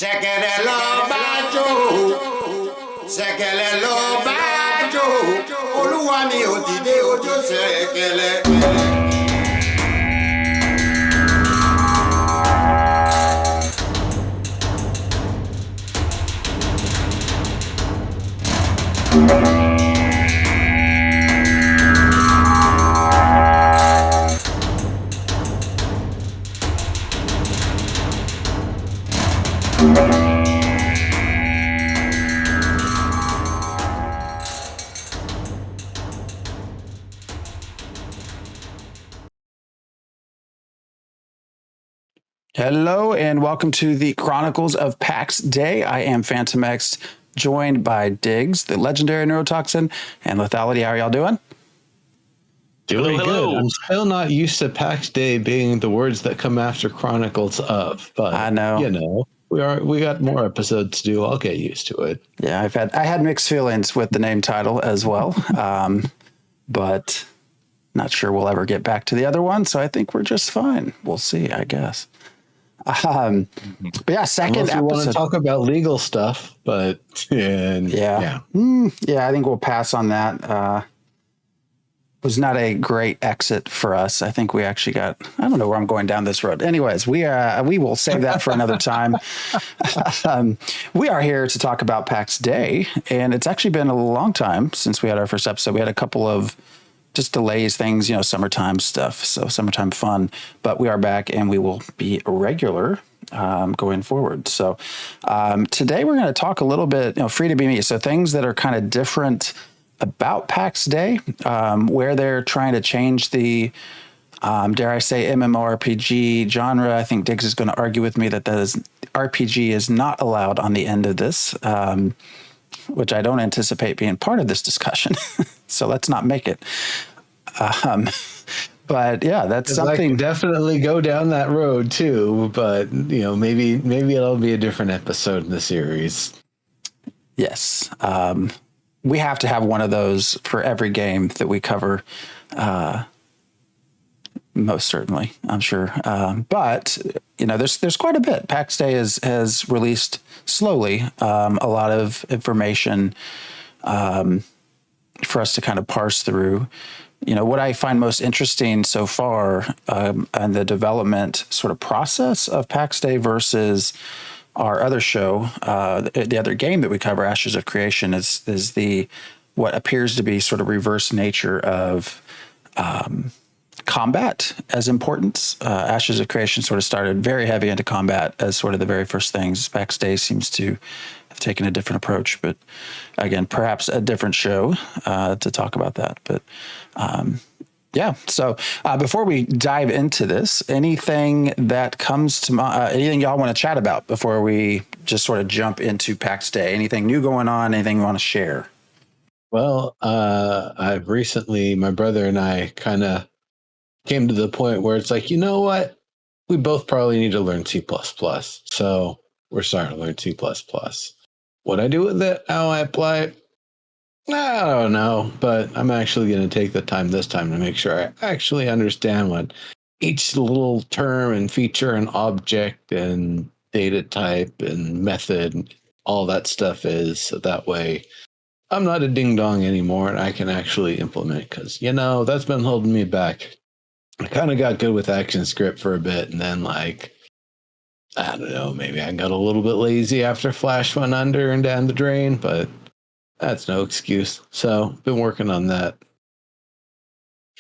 Ṣẹ̀kẹ̀rẹ̀ lọ bá jó, ṣẹ̀kẹ̀rẹ̀ lọ bá jó, olúwa mi ò dìde ojú ṣẹ̀kẹ̀rẹ̀. Hello and welcome to the Chronicles of Pax Dei. I am Phantom X, joined by Diggs, the legendary neurotoxin, and Lethality. How are y'all doing? Doing Hello. good. I'm still not used to Pax Day being the words that come after Chronicles of, but I know. You know, we got more episodes to do. I'll get used to it. Yeah, I had mixed feelings with the name title as well, but not sure we'll ever get back to the other one. So I think we're just fine. We'll see, I guess. But yeah, second Unless we want episode. to talk about legal stuff, but Yeah, I think we'll pass on that. Was not a great exit for us. I think we actually got, I don't know where I'm going down this road. Anyways, we will save that for another time. We are here to talk about Pax Day, and it's actually been a long time since we had our first episode. We had a couple of just delays, things, summertime stuff, so summertime fun, but we are back and we will be regular going forward. So today we're going to talk a little bit, free to be me. So things that are kind of different about Pax Day, where they're trying to change the, dare I say, mmorpg genre. I think Diggs is going to argue with me that RPG is not allowed on the end of this, which I don't anticipate being part of this discussion. So let's not make it. But yeah, that's something. I can definitely go down that road too, but maybe it'll be a different episode in the series. Yes. We have to have one of those for every game that we cover. Most certainly, I'm sure. But there's quite a bit. Pax Day has released slowly a lot of information for us to kind of parse through. What I find most interesting so far and the development sort of process of Pax Day versus our other show, the other game that we cover, Ashes of Creation, is the what appears to be sort of reverse nature of combat as importance. Ashes of Creation sort of started very heavy into combat as sort of the very first things. Pax Day seems to have taken a different approach, but again, perhaps a different show to talk about that. But yeah. So before we dive into this, anything that comes to mind, anything y'all want to chat about before we just sort of jump into Pax Day? Anything new going on? Anything you want to share? Well, I've recently, my brother and I kind of came to the point where it's like, you know what? We both probably need to learn C++. So we're starting to learn C++. What I do with it, how I apply it, I don't know, but I'm actually going to take the time this time to make sure I actually understand what each little term and feature and object and data type and method and all that stuff is. So that way I'm not a ding dong anymore and I can actually implement, because, that's been holding me back. I kind of got good with ActionScript for a bit, and then I don't know, maybe I got a little bit lazy after Flash went under and down the drain, but that's no excuse. So been working on that.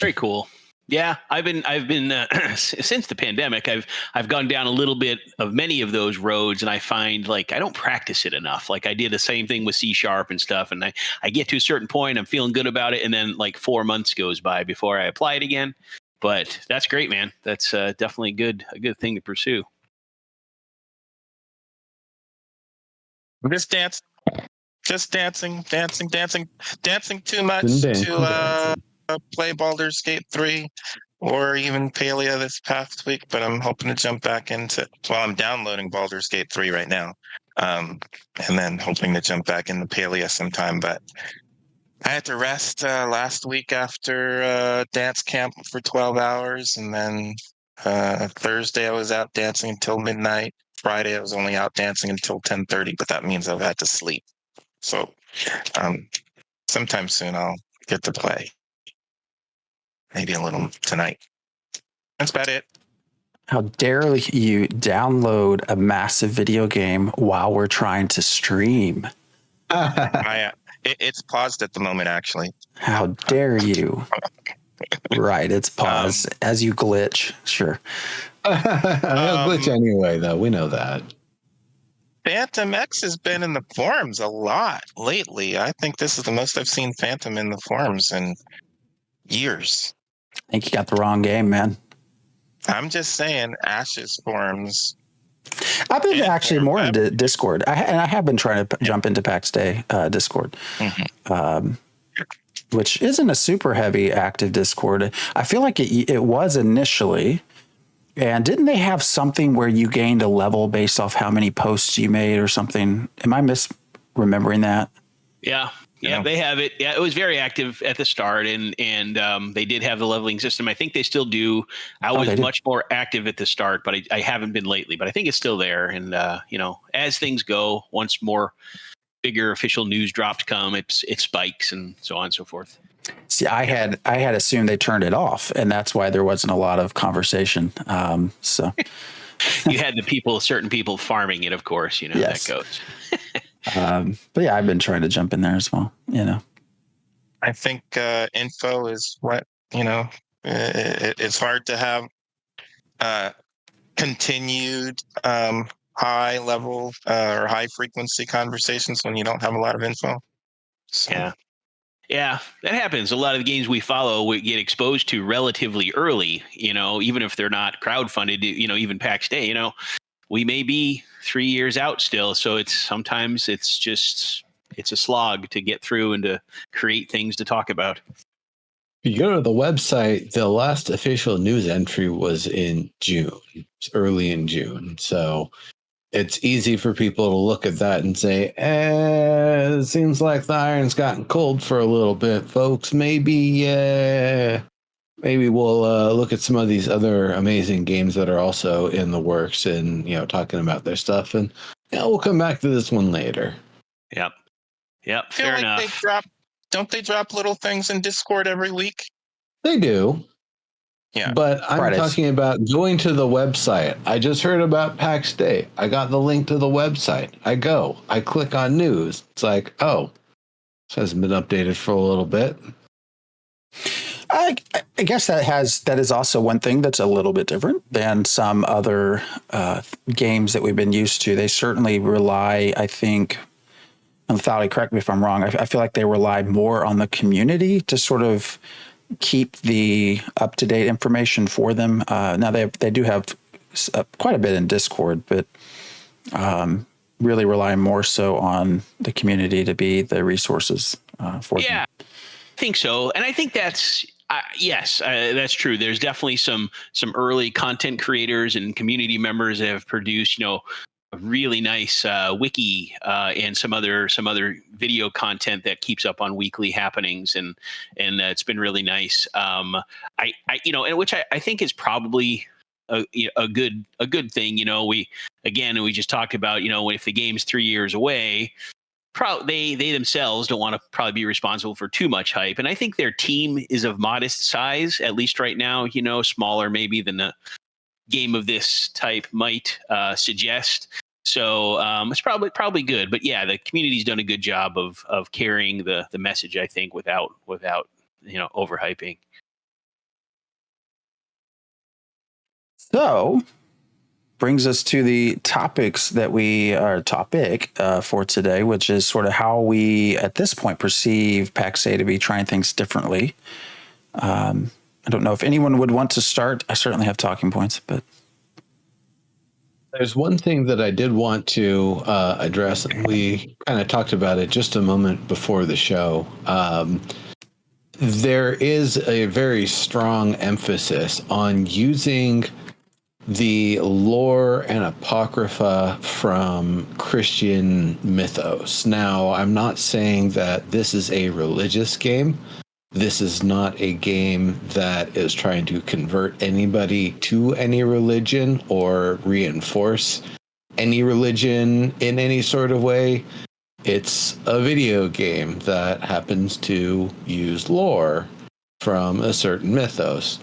Very cool. Yeah, I've been since the pandemic, I've gone down a little bit of many of those roads, and I find I don't practice it enough. I did the same thing with C# and stuff, and I get to a certain point, I'm feeling good about it, and then 4 months goes by before I apply it again. But that's great, man. That's definitely a good thing to pursue. Just dancing too much to play Baldur's Gate 3 or even Palia this past week, but I'm hoping to jump back into, I'm downloading Baldur's Gate 3 right now, and then hoping to jump back into Palia sometime, but I had to rest last week after dance camp for 12 hours, and then Thursday I was out dancing until midnight. Friday, I was only out dancing until 10:30, but that means I've had to sleep. So sometime soon I'll get to play. Maybe a little tonight. That's about it. How dare you download a massive video game while we're trying to stream? It's paused at the moment, actually. How dare you? Right, it's paused as you glitch. Sure. He'll glitch anyway, though. We know that. Phantom X has been in the forums a lot lately. I think this is the most I've seen Phantom in the forums in years. I think you got the wrong game, man. I'm just saying, Ash's forums. I've been actually more into Discord. I have been trying to jump into Pax Dei Discord, which isn't a super heavy active Discord. I feel like it was initially. And didn't they have something where you gained a level based off how many posts you made or something? Am I misremembering that? Yeah, they have it. Yeah, it was very active at the start, and they did have the leveling system. I think they still do. I was much more active at the start, but I haven't been lately. But I think it's still there. And as things go, once more bigger official news drops come, it spikes and so on and so forth. See, I had assumed they turned it off, and that's why there wasn't a lot of conversation. So you had certain people farming it, of course. Yes. That goes. But yeah, I've been trying to jump in there as well. I think info is what it's hard to have continued high level or high frequency conversations when you don't have a lot of info. So. Yeah, that happens. A lot of the games we follow, we get exposed to relatively early, even if they're not crowdfunded, even Pax Day, we may be 3 years out still. So sometimes it's a slog to get through and to create things to talk about. If you go to the website, the last official news entry was in June. It's early in June. So it's easy for people to look at that and say, it seems like the iron's gotten cold for a little bit, folks. Maybe we'll look at some of these other amazing games that are also in the works and, talking about their stuff. And we'll come back to this one later. Yep. Fair enough. Don't they drop little things in Discord every week? They do. Yeah. But I'm talking about going to the website. I just heard about Pax Day. I got the link to the website. I click on news. It's like, this hasn't been updated for a little bit. I guess that is also one thing that's a little bit different than some other games that we've been used to. They certainly rely, I think, and Thali, correct me if I'm wrong, I feel like they rely more on the community to sort of keep the up-to-date information for them. Now they do have quite a bit in Discord, but really rely more so on the community to be the resources for them. Yeah, I think so. And I think that's that's true. There's definitely some early content creators and community members that have produced, a really nice wiki and some other video content that keeps up on weekly happenings, and it's been really nice. And which I think is probably a good thing. We just talked about, if the game's 3 years away, they themselves don't want to probably be responsible for too much hype. And I think their team is of modest size, at least right now, smaller maybe than the game of this type might suggest. So it's probably good. But yeah, the community's done a good job of carrying the message, I think, without overhyping. So brings us to the topics that topic for today, which is sort of how we at this point perceive Pax Dei to be trying things differently. I don't know if anyone would want to start. I certainly have talking points, but there's one thing that I did want to address. We kind of talked about it just a moment before the show. There is a very strong emphasis on using the lore and apocrypha from Christian mythos. Now, I'm not saying that this is a religious game. This is not a game that is trying to convert anybody to any religion or reinforce any religion in any sort of way. It's a video game that happens to use lore from a certain mythos.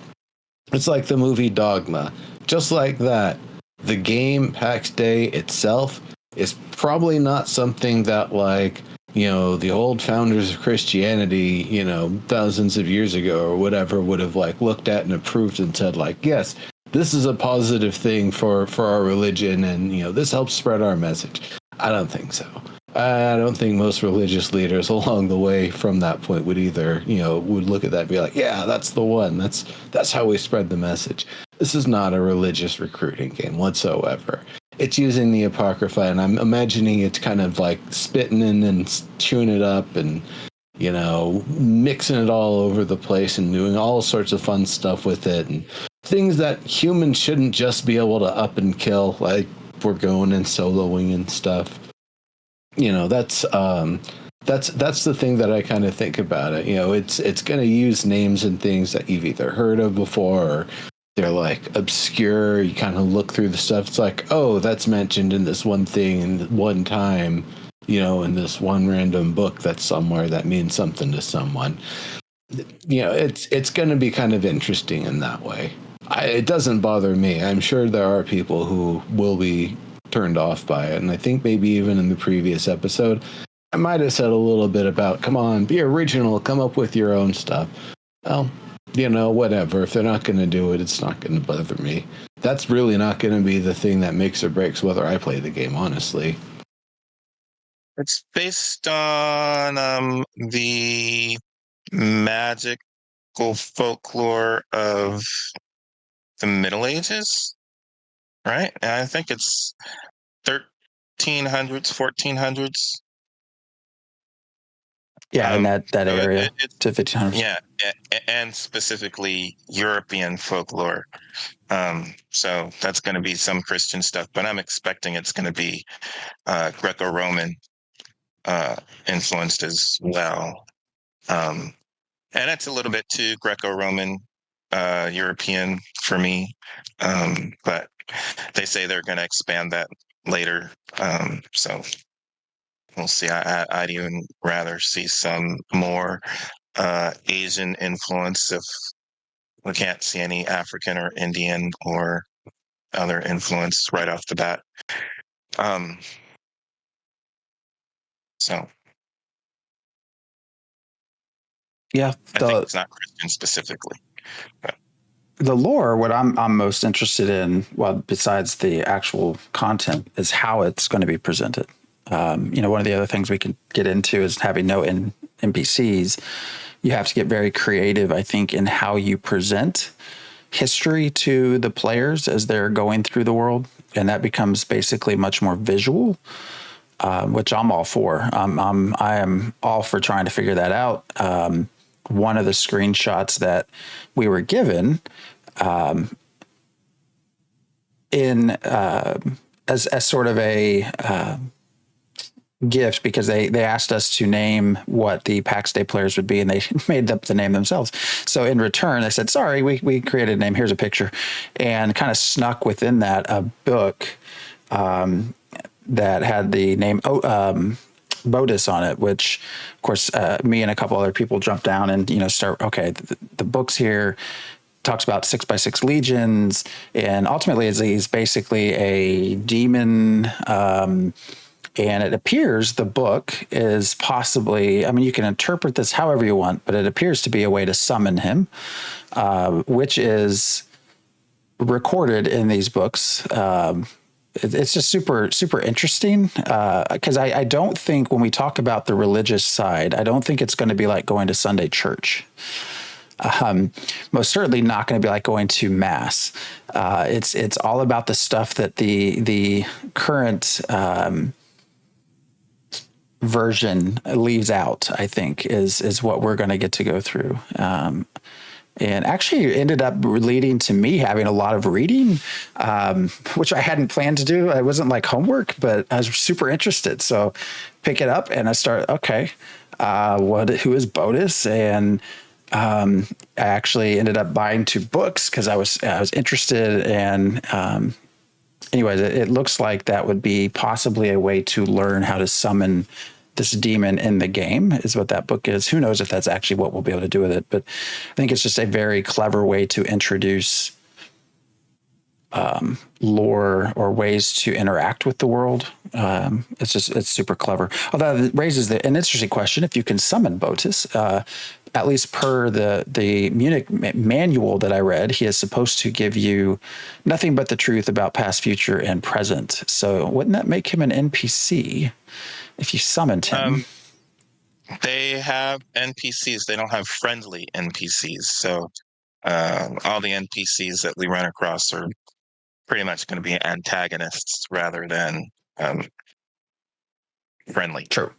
It's like the movie Dogma. Just like that, the game Pax Dei itself is probably not something that, like, you know, the old founders of Christianity, you know, thousands of years ago or whatever would have like looked at and approved and said like, yes, this is a positive thing for our religion, and, you know, this helps spread our message. I don't think so. I don't think most religious leaders along the way from that point would either, you know, would look at that and be like, yeah, that's the one. That's how we spread the message. This is not a religious recruiting game whatsoever. It's using the Apocrypha, and I'm imagining it's kind of like spitting in and chewing it up and, you know, mixing it all over the place and doing all sorts of fun stuff with it, and things that humans shouldn't just be able to up and kill, like we're going and soloing and stuff. You know, that's the thing that I kind of think about it. You know, it's going to use names and things that you've either heard of before, or they're like obscure. You kind of look through the stuff. It's like, oh, that's mentioned in this one thing in one time, you know, in this one random book that's somewhere that means something to someone. You know, it's going to be kind of interesting in that way. It doesn't bother me. I'm sure there are people who will be turned off by it, and I think maybe even in the previous episode I might have said a little bit about, come on, be original, come up with your own stuff. Well, you know, whatever. If they're not going to do it, it's not going to bother me. That's really not going to be the thing that makes or breaks whether I play the game, honestly. It's based on the magical folklore of the Middle Ages, right? And I think it's 1300s, 1400s. Yeah, in that area to 1500s. Yeah, and specifically European folklore. So that's going to be some Christian stuff, but I'm expecting it's going to be Greco-Roman influenced as well. And it's a little bit too Greco-Roman European for me, but they say they're going to expand that later. So we'll see. I'd even rather see some more Asian influence if we can't see any African or Indian or other influence right off the bat. So yeah, I think it's not Christian specifically. But. The lore, what I'm most interested in, well, besides the actual content, is how it's going to be presented. You know, one of the other things we can get into is having no NPCs. You have to get very creative, I think, in how you present history to the players as they're going through the world, and that becomes basically much more visual, which I'm all for. I am all for trying to figure that out. One of the screenshots that we were given as sort of a gift, because they asked us to name what the Pax Dei players would be, and they made up the name themselves. So in return, they said, sorry, we created a name. Here's a picture, and kind of snuck within that a book that had the name Bodis on it, which of course me and a couple other people jumped down and, you know, start, okay, the book's here, talks about 6x6 legions, and ultimately he's basically a demon, and it appears the book is possibly, I mean, you can interpret this however you want, but it appears to be a way to summon him, which is recorded in these books. It's just super, super interesting, because I don't think when we talk about the religious side, I don't think it's going to be like going to Sunday church. Most certainly not going to be like going to mass. It's all about the stuff that the current version leaves out, I think, is what we're going to get to go through. And actually ended up leading to me having a lot of reading, which I hadn't planned to do. It wasn't like homework, but I was super interested. So pick it up and I start, okay, who is Bodis? And I actually ended up buying 2 books because I was interested, and anyways, it looks like that would be possibly a way to learn how to summon this demon in the game, is what that book is. Who knows if that's actually what we'll be able to do with it, but I think it's just a very clever way to introduce lore or ways to interact with the world. It's super clever. Although it raises an interesting question: if you can summon Botus, at least per the Munich manual that I read, he is supposed to give you nothing but the truth about past, future, and present. So wouldn't that make him an NPC if you summoned him? They have NPCs. They don't have friendly NPCs. So all the NPCs that we run across are pretty much going to be antagonists rather than friendly. True.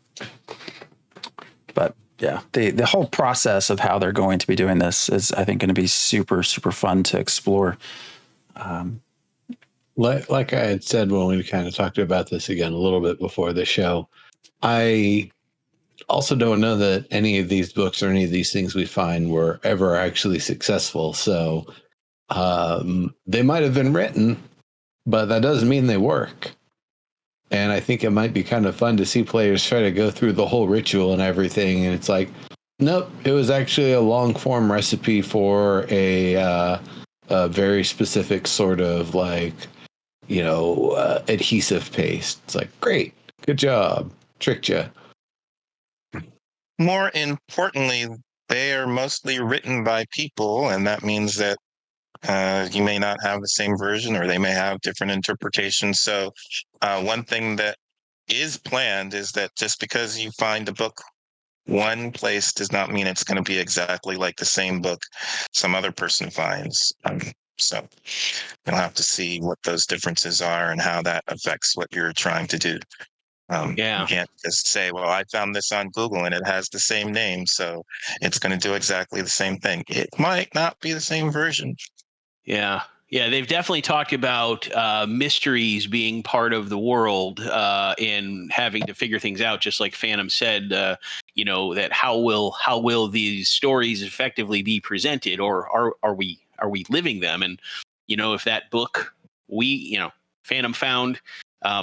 But yeah, the whole process of how they're going to be doing this is, I think, going to be super, super fun to explore. Like I had said when we kind of talked about this again a little bit before the show, I also don't know that any of these books or any of these things we find were ever actually successful. So they might have been written, but that doesn't mean they work. And I think it might be kind of fun to see players try to go through the whole ritual and everything. And it's like, nope, it was actually a long form recipe for a very specific sort of like, adhesive paste. It's like, great, good job, tricked you. More importantly, they are mostly written by people, and that means that you may not have the same version, or they may have different interpretations. So one thing that is planned is that just because you find a book one place does not mean it's going to be exactly like the same book some other person finds. So you'll have to see what those differences are and how that affects what you're trying to do. You can't just say, well, I found this on Google and it has the same name, so it's going to do exactly the same thing. It might not be the same version. Yeah, they've definitely talked about mysteries being part of the world and having to figure things out. Just like Phantom said, that how will these stories effectively be presented, or are we living them? And if that book Phantom found,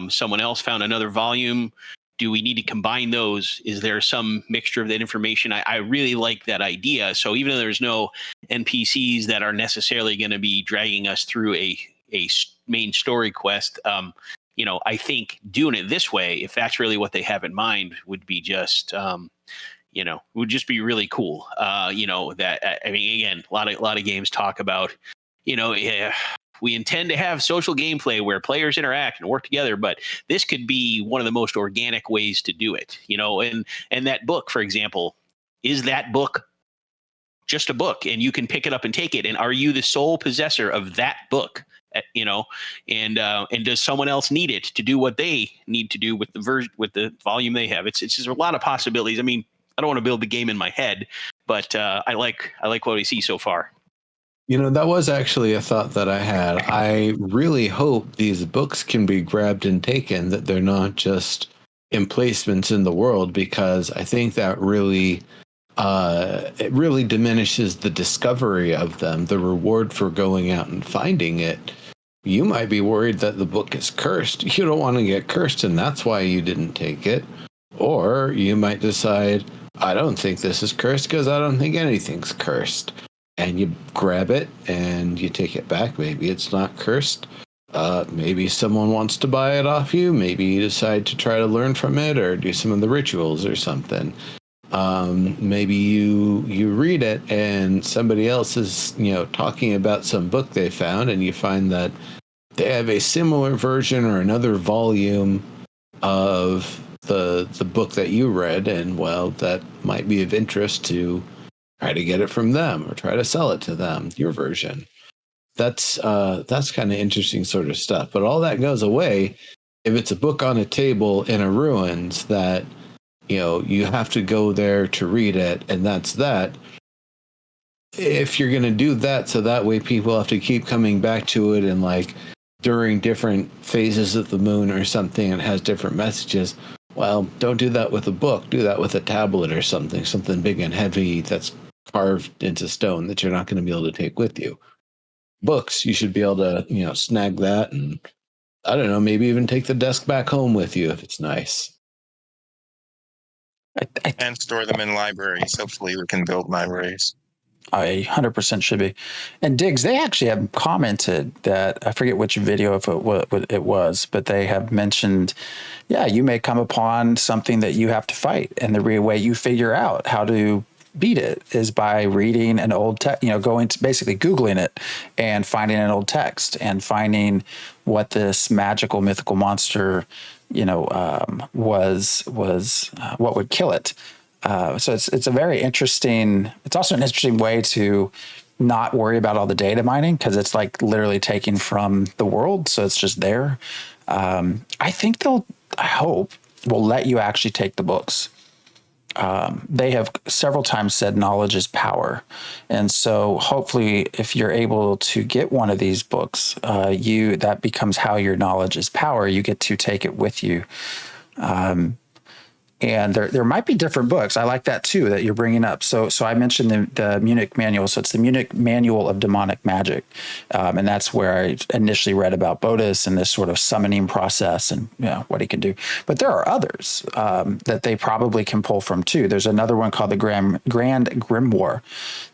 someone else found another volume. Do we need to combine those? Is there some mixture of that information? I really like that idea. So even though there's no NPCs that are necessarily going to be dragging us through a main story quest, I think doing it this way, if that's really what they have in mind, would be just, would just be really cool. Again, a lot of games talk about, we intend to have social gameplay where players interact and work together, but this could be one of the most organic ways to do it, and that book, for example, is that book just a book and you can pick it up and take it? And are you the sole possessor of that book? And does someone else need it to do what they need to do with the volume they have? It's just a lot of possibilities. I mean, I don't want to build the game in my head, but I like what we see so far. That was actually a thought that I had. I really hope these books can be grabbed and taken, that they're not just emplacements in the world, because I think that really it really diminishes the discovery of them, the reward for going out and finding it. You might be worried that the book is cursed. You don't want to get cursed, and that's why you didn't take it. Or you might decide, I don't think this is cursed because I don't think anything's cursed. And you grab it and you take it back. Maybe it's not cursed. Maybe someone wants to buy it off you. Maybe you decide to try to learn from it or do some of the rituals or something. Maybe you read it and somebody else is, talking about some book they found, and you find that they have a similar version or another volume of the book that you read, and well, that might be of interest to try to get it from them or try to sell it to them, your version. That's kind of interesting sort of stuff. But all that goes away if it's a book on a table in a ruins that, you have to go there to read it, and that's that. If you're going to do that, so that way people have to keep coming back to it, and like during different phases of the moon or something, it has different messages. Well, don't do that with a book. Do that with a tablet or something big and heavy that's carved into stone that you're not going to be able to take with you. Books, you should be able to, snag that and I don't know, maybe even take the desk back home with you if it's nice. And store them in libraries. Hopefully we can build libraries. 100% should be. And Diggs, they actually have commented that, I forget which video if it was, but they have mentioned, yeah, you may come upon something that you have to fight, and the way you figure out how to beat it is by reading an old text, going to basically Googling it and finding an old text and finding what this magical mythical monster, was what would kill it. So it's a very interesting. It's also an interesting way to not worry about all the data mining, because it's like literally taking from the world, so it's just there. I think I hope will let you actually take the books. They have several times said knowledge is power. And so hopefully if you're able to get one of these books, that becomes how your knowledge is power. You get to take it with you. And there might be different books. I like that too, that you're bringing up. So I mentioned the Munich Manual. So it's the Munich Manual of Demonic Magic. And that's where I initially read about Bodis and this sort of summoning process and what he can do. But there are others that they probably can pull from too. There's another one called the Grand Grimoire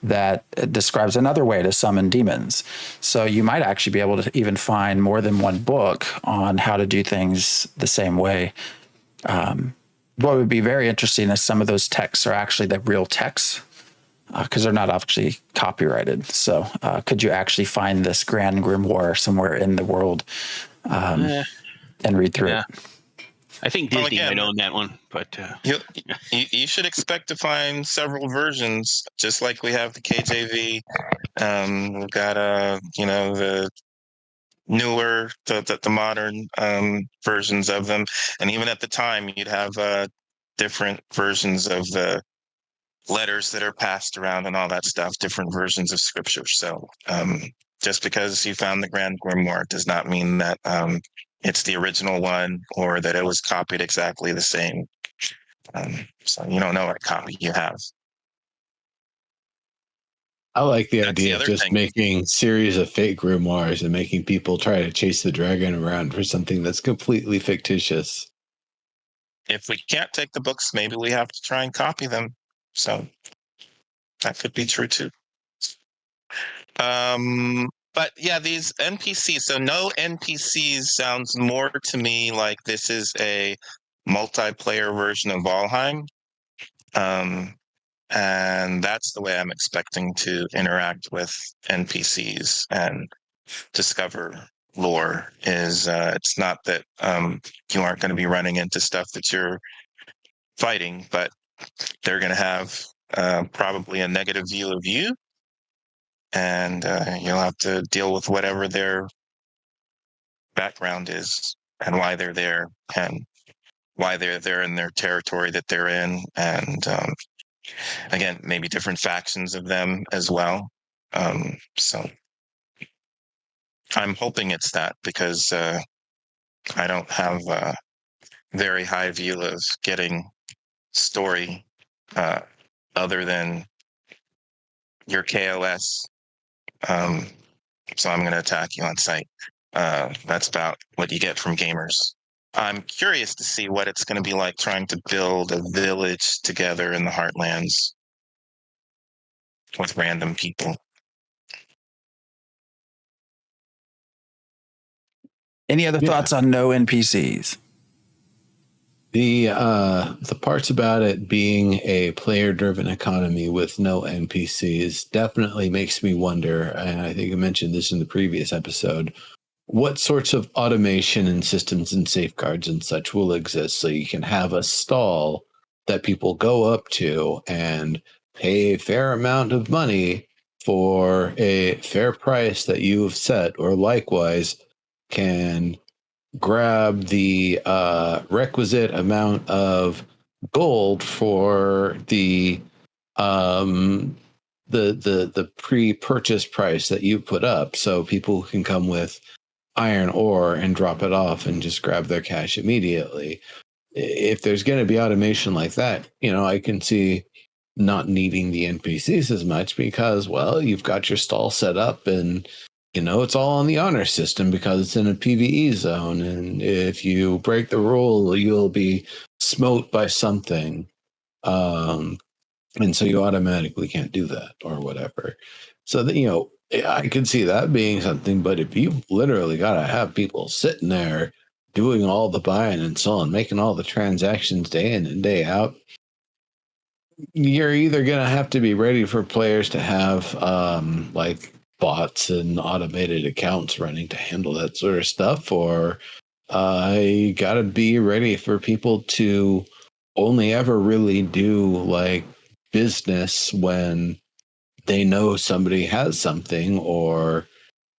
that describes another way to summon demons. So you might actually be able to even find more than one book on how to do things the same way. What would be very interesting is some of those texts are actually the real texts, because they're not actually copyrighted. So could you actually find this Grand Grimoire somewhere in the world and read through it? I think Disney might own that one, but you should expect to find several versions, just like we have the KJV. We've got the newer, the modern versions of them, and even at the time you'd have different versions of the letters that are passed around and all that stuff, different versions of scripture. So just because you found the Grand Grimoire does not mean that it's the original one or that it was copied exactly the same. So you don't know what copy you have. I like the idea of just making series of fake grimoires and making people try to chase the dragon around for something that's completely fictitious. If we can't take the books, maybe we have to try and copy them. So that could be true too. But yeah, these NPCs. So no NPCs sounds more to me like this is a multiplayer version of Valheim. And that's the way I'm expecting to interact with NPCs and discover lore. Is it's not that you aren't going to be running into stuff that you're fighting, but they're going to have probably a negative view of you, and you'll have to deal with whatever their background is and why they're there and why they're there in their territory that they're in, and again, maybe different factions of them as well. So I'm hoping it's that, because I don't have a very high view of getting story other than your KOS. So I'm going to attack you on sight. That's about what you get from gamers. I'm curious to see what it's going to be like trying to build a village together in the Heartlands with random people. Any other thoughts on no NPCs? The parts about it being a player-driven economy with no NPCs definitely makes me wonder, and I think I mentioned this in the previous episode, what sorts of automation and systems and safeguards and such will exist so you can have a stall that people go up to and pay a fair amount of money for a fair price that you have set, or likewise can grab the requisite amount of gold for the pre-purchase price that you put up, so people can come with iron ore and drop it off and just grab their cash immediately. If there's going to be automation like that, I can see not needing the NPCs as much, because, well, you've got your stall set up and it's all on the honor system because it's in a PvE zone, and if you break the rule, you'll be smote by something, and so you automatically can't do that or whatever. So that I could see that being something, but if you literally got to have people sitting there doing all the buying and selling, making all the transactions day in and day out, you're either going to have to be ready for players to have like bots and automated accounts running to handle that sort of stuff, or you got to be ready for people to only ever really do like business when they know somebody has something, or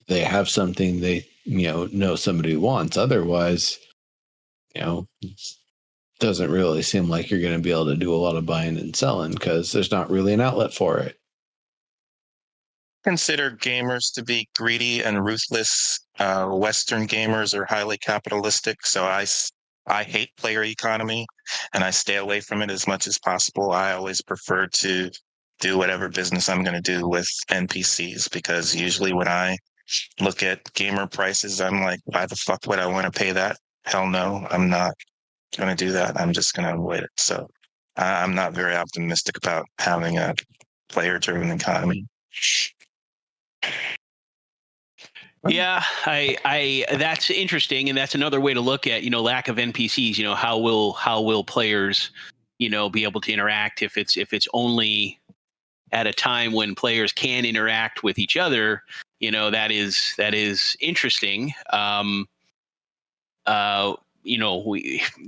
they have something they know somebody wants. Otherwise, it doesn't really seem like you're going to be able to do a lot of buying and selling because there's not really an outlet for it. Consider gamers to be greedy and ruthless. Western gamers are highly capitalistic, so I hate player economy, and I stay away from it as much as possible. I always prefer to do whatever business I'm going to do with NPCs, because usually when I look at gamer prices, I'm like, why the fuck would I want to pay that? Hell no, I'm not going to do that. I'm just going to avoid it. So I'm not very optimistic about having a player-driven economy. Yeah, I that's interesting, and that's another way to look at lack of NPCs. How will players be able to interact if it's only at a time when players can interact with each other. That is interesting. The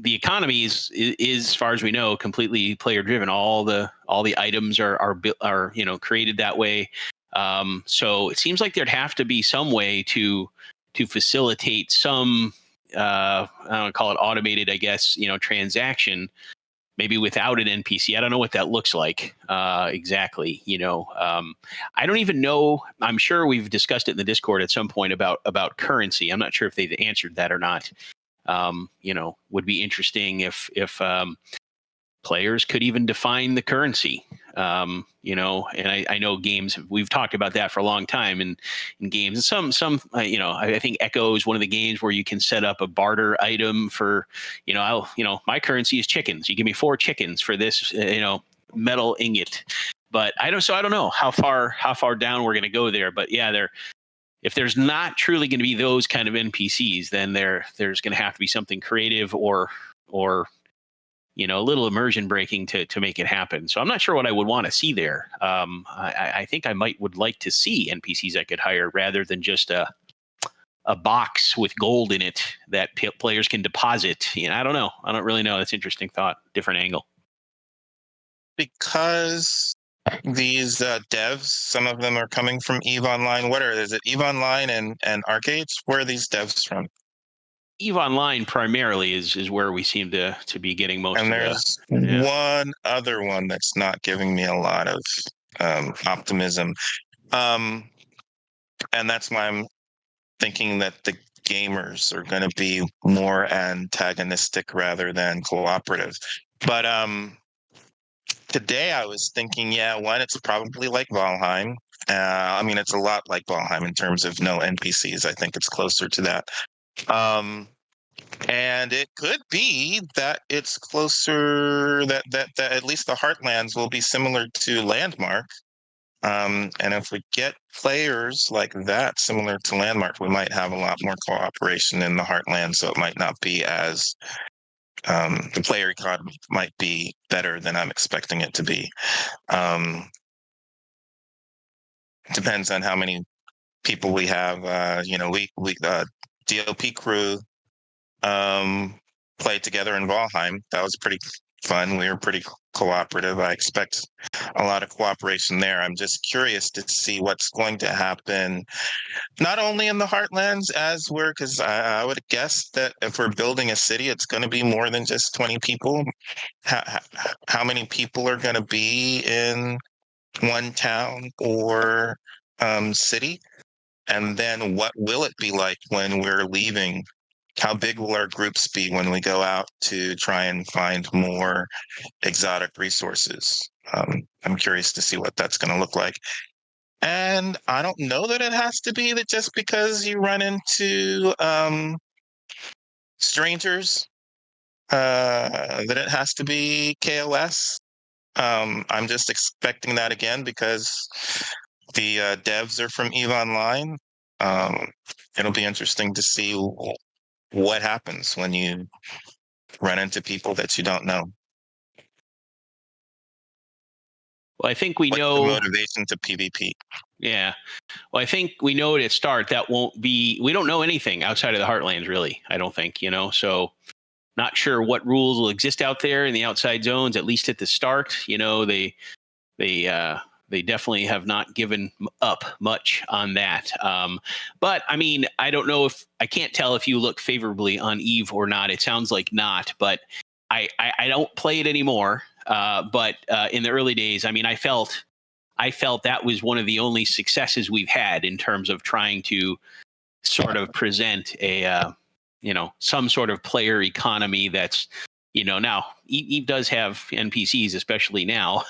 economy is, as far as we know, completely player driven. All the items are created that way. So it seems like there'd have to be some way to facilitate some I don't call it automated, I guess, transaction, maybe without an NPC. I don't know what that looks like exactly. I don't even know. I'm sure we've discussed it in the Discord at some point about currency. I'm not sure if they've answered that or not. Would be interesting if players could even define the currency. And I know games, we've talked about that for a long time in games. And I think Echo is one of the games where you can set up a barter item for, my currency is chickens. You give me 4 chickens for this, metal ingot. But I don't know how far down we're going to go there. But yeah, if there's not truly going to be those kind of NPCs, then there's going to have to be something creative or a little immersion breaking to make it happen. So I'm not sure what I would want to see there. I think I would like to see NPCs I could hire rather than just a box with gold in it that players can deposit. I don't know. I don't really know. That's an interesting thought. Different angle. Because these devs, some of them are coming from EVE Online. Is it EVE Online and Arcades? Where are these devs from? EVE Online primarily is where we seem to be getting most and of there's the. one other one that's not giving me a lot of optimism. And that's why I'm thinking that the gamers are going to be more antagonistic rather than cooperative. But today I was thinking, one, it's probably like Valheim. It's a lot like Valheim in terms of no NPCs. I think it's closer to that. And it could be that it's closer, that at least the Heartlands will be similar to Landmark. And if we get players like that, similar to Landmark, we might have a lot more cooperation in the Heartland. So it might not be as the player economy might be better than I'm expecting it to be. Depends on how many people we have. We DLP crew played together in Valheim. That was pretty fun. We were pretty cooperative. I expect a lot of cooperation there. I'm just curious to see what's going to happen, not only in the Heartlands, because I would guess that if we're building a city, it's going to be more than just 20 people. How many people are going to be in one town or city? And then what will it be like when we're leaving? How big will our groups be when we go out to try and find more exotic resources? I'm curious to see what that's going to look like. And I don't know that it has to be that just because you run into strangers that it has to be KOS. I'm just expecting that again because the devs are from EVE Online. It'll be interesting to see what happens when you run into people that you don't know. Well, I think we What's know the motivation to PvP? Yeah. Well, I think we know at start that won't be. We don't know anything outside of the Heartlands, really. I don't think, so not sure what rules will exist out there in the outside zones. At least at the start, they definitely have not given up much on that. But I mean, I can't tell if you look favorably on Eve or not. It sounds like not, but I don't play it anymore. But in the early days, I mean, I felt that was one of the only successes we've had in terms of trying to sort of present a some sort of player economy that's now Eve does have NPCs, especially now.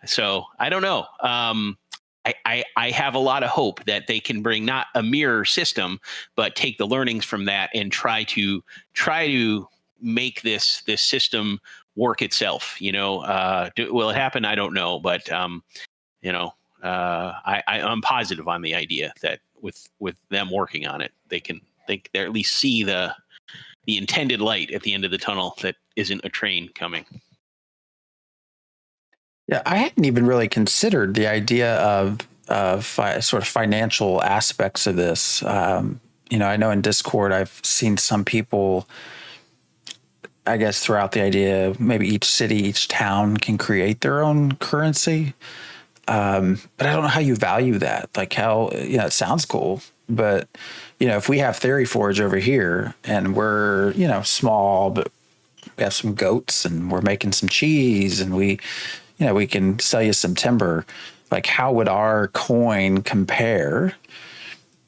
So I don't know. I have a lot of hope that they can bring not a mirror system, but take the learnings from that and try to make this system work itself. Will it happen? I don't know, but I'm positive on the idea that with them working on it, they at least see the intended light at the end of the tunnel that isn't a train coming. Yeah, I hadn't even really considered the idea of sort of financial aspects of this. I know in Discord I've seen some people, I guess, throw out the idea maybe each city, each town can create their own currency. But I don't know how you value that. Like how, it sounds cool, but if we have Theory Forge over here and we're, small, but we have some goats and we're making some cheese and we can sell you some timber. Like how would our coin compare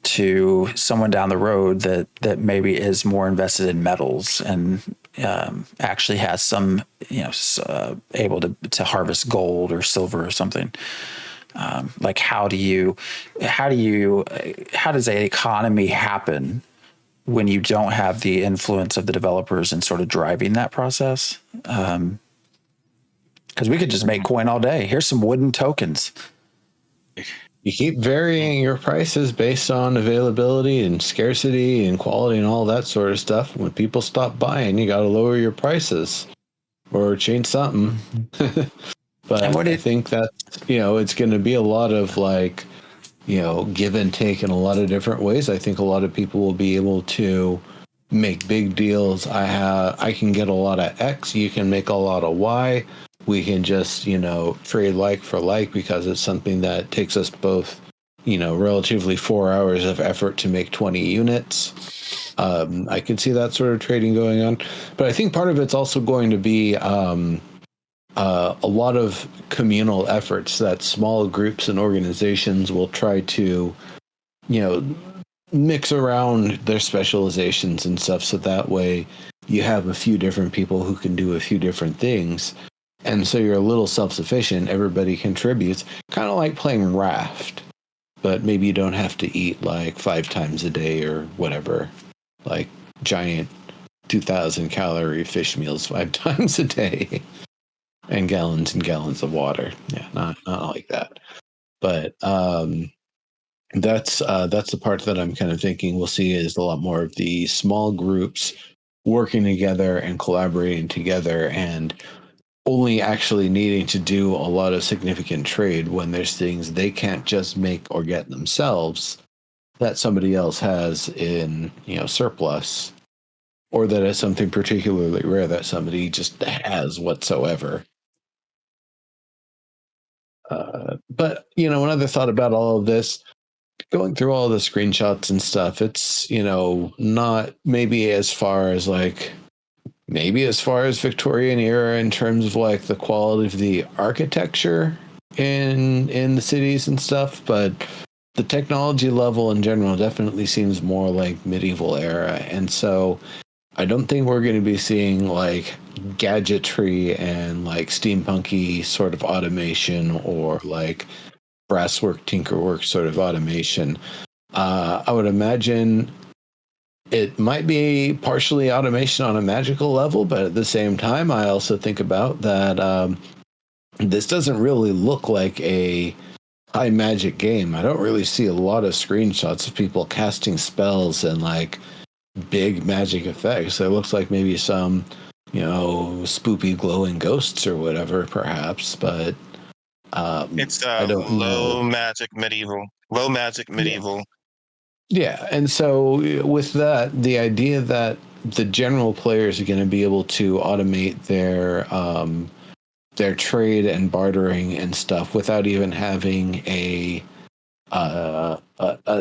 to someone down the road that maybe is more invested in metals and actually has some, able to harvest gold or silver or something? Like how does an economy happen when you don't have the influence of the developers and sort of driving that process? Because we could just make coin all day. Here's some wooden tokens. You keep varying your prices based on availability and scarcity and quality and all that sort of stuff. When people stop buying, you got to lower your prices or change something. But I think that, it's going to be a lot of give and take in a lot of different ways. I think a lot of people will be able to make big deals. I can get a lot of X. You can make a lot of Y. We can just, trade like for like because it's something that takes us both, relatively 4 hours of effort to make 20 units. I can see that sort of trading going on. But I think part of it's also going to be a lot of communal efforts that small groups and organizations will try to, mix around their specializations and stuff. So that way you have a few different people who can do a few different things. And so you're a little self-sufficient. Everybody contributes, kind of like playing Raft, but maybe you don't have to eat like 5 times a day or whatever, like giant 2,000 calorie fish meals 5 times a day and gallons of water. Yeah, not like that. But that's the part that I'm kind of thinking we'll see is a lot more of the small groups working together and collaborating together and only actually needing to do a lot of significant trade when there's things they can't just make or get themselves that somebody else has in, surplus, or that is something particularly rare that somebody just has whatsoever. But, another thought about all of this, going through all the screenshots and stuff, it's, not maybe as far as Victorian era in terms of like the quality of the architecture in the cities and stuff, but the technology level in general definitely seems more like medieval era. And so I don't think we're going to be seeing like gadgetry and like steampunky sort of automation or like brasswork, tinkerwork sort of automation. I would imagine it might be partially automation on a magical level, but at the same time, I also think about that this doesn't really look like a high magic game. I don't really see a lot of screenshots of people casting spells and like big magic effects. It looks like maybe some, spoopy glowing ghosts or whatever, perhaps, but It's I don't low know. magic medieval. Low magic medieval. Yeah, and so with that, the idea that the general players are going to be able to automate their trade and bartering and stuff without even having a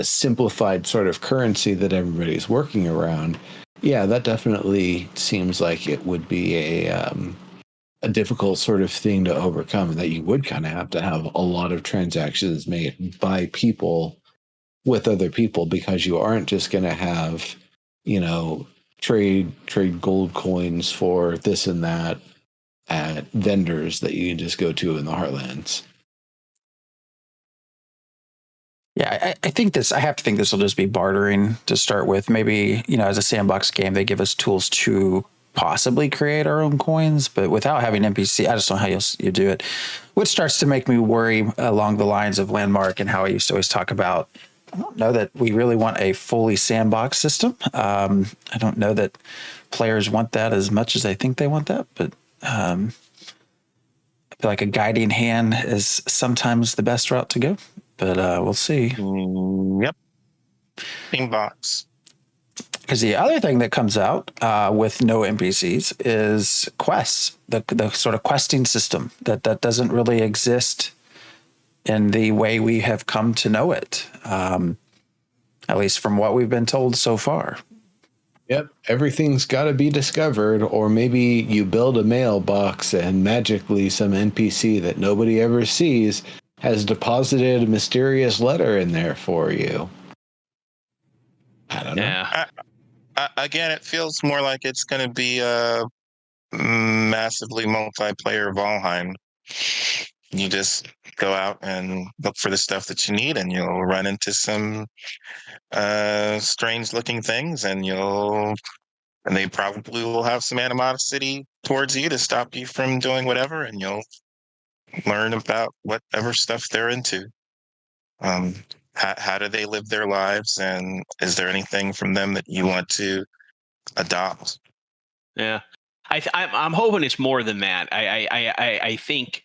simplified sort of currency that everybody's working around. Yeah, that definitely seems like it would be a difficult sort of thing to overcome. That you would kind of have to have a lot of transactions made by people with other people, because you aren't just going to have, trade gold coins for this and that at vendors that you can just go to in the Heartlands. Yeah, I think I have to think this will just be bartering to start with. Maybe, as a sandbox game, they give us tools to possibly create our own coins, but without having NPC, I just don't know how you do it, which starts to make me worry along the lines of Landmark and how I used to always talk about. I don't know that we really want a fully sandbox system. I don't know that players want that as much as I think they want that, but I feel like a guiding hand is sometimes the best route to go. But we'll see. Yep. Team box. Because the other thing that comes out with no NPCs is quests, the sort of questing system that doesn't really exist in the way we have come to know it, at least from what we've been told so far. Yep, everything's got to be discovered, or maybe you build a mailbox and magically some NPC that nobody ever sees has deposited a mysterious letter in there for you. I don't know. Yeah. Again, it feels more like it's going to be a massively multiplayer Valheim. You just go out and look for the stuff that you need, and you'll run into some strange looking things, and they probably will have some animosity towards you to stop you from doing whatever, and you'll learn about whatever stuff they're into. How do they live their lives, and is there anything from them that you want to adopt? Yeah, I'm hoping it's more than that. I think,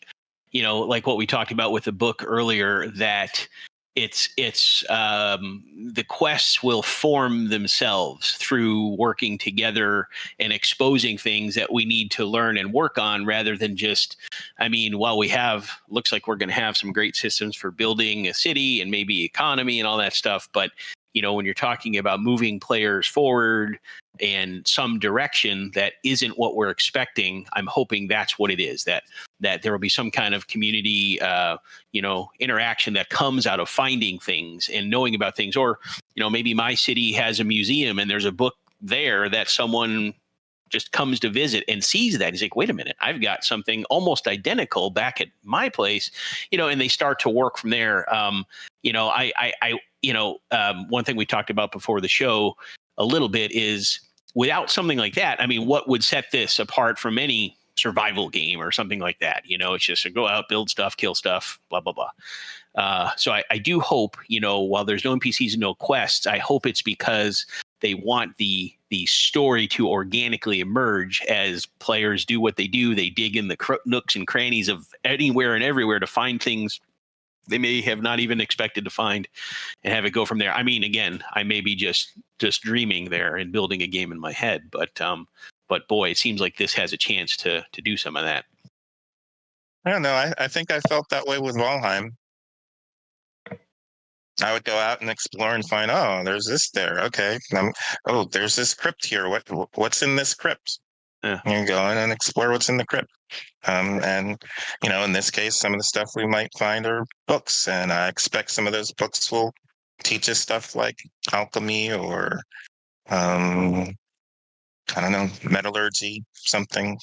like what we talked about with the book earlier, that it's the quests will form themselves through working together and exposing things that we need to learn and work on, rather than just, while we looks like we're going to have some great systems for building a city and maybe economy and all that stuff, but when you're talking about moving players forward and some direction that isn't what we're expecting, I'm hoping that's what it is, that there will be some kind of community, interaction that comes out of finding things and knowing about things. Or, maybe my city has a museum and there's a book there that someone just comes to visit and sees that. He's like, wait a minute, I've got something almost identical back at my place, and they start to work from there. One thing we talked about before the show a little bit is, without something like that, what would set this apart from any survival game or something like that? It's just to go out, build stuff, kill stuff, blah, blah, blah. So I do hope, while there's no NPCs and no quests, I hope it's because they want the story to organically emerge as players do what they do. They dig in the nooks and crannies of anywhere and everywhere to find things they may have not even expected to find, and have it go from there. Again, I may be just dreaming there and building a game in my head, but boy, it seems like this has a chance to do some of that. I don't know. I think I felt that way with Valheim. I would go out and explore and find, oh, there's this there. Okay. There's this crypt here. What's in this crypt? Yeah. And go in and explore what's in the crypt. And, in this case, some of the stuff we might find are books. And I expect some of those books will teach us stuff like alchemy or, I don't know, metallurgy, something.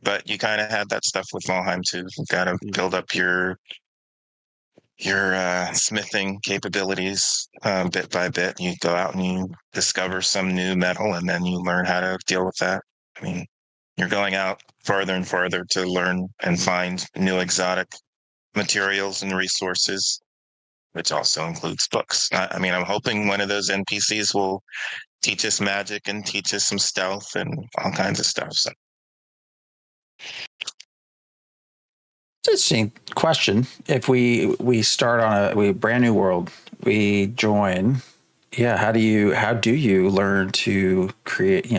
But you kind of had that stuff with Valheim too. You got to build up your smithing capabilities bit by bit. You go out and you discover some new metal, and then you learn how to deal with that. I mean, you're going out farther and farther to learn and find new exotic materials and resources, which also includes books. I mean, I'm hoping one of those NPCs will teach us magic and teach us some stealth and all kinds of stuff. So. Interesting question. If we start on a brand new world, we join. Yeah, how do you learn to create,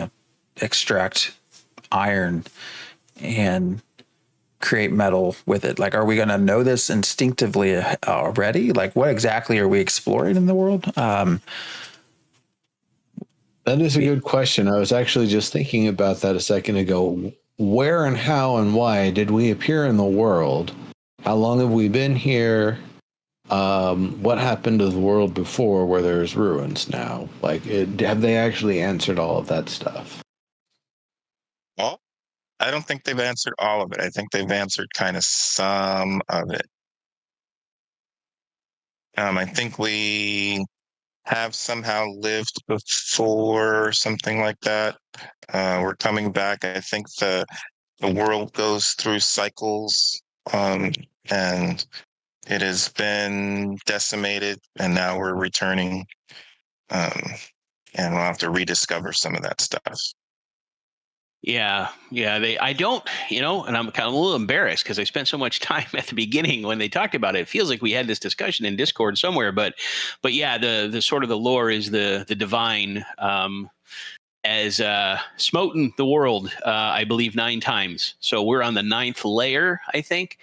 extract iron and create metal with it? Like, are we going to know this instinctively already? Like, what exactly are we exploring in the world? That is a good question. I was actually just thinking about that a second ago. Where and how and why did we appear in the world? How long have we been here? What happened to the world before where there's ruins now? Like, have they actually answered all of that stuff? Well, I don't think they've answered all of it. I think they've answered kind of some of it. I think we have somehow lived before, something like that. We're coming back. I think the world goes through cycles, and it has been decimated, and now we're returning, and we'll have to rediscover some of that stuff. Yeah. I don't, and I'm kind of a little embarrassed because I spent so much time at the beginning when they talked about it. It feels like we had this discussion in Discord somewhere, but yeah, the sort of the lore is the divine as smoten the world, I believe 9 times. So we're on the 9th layer, I think.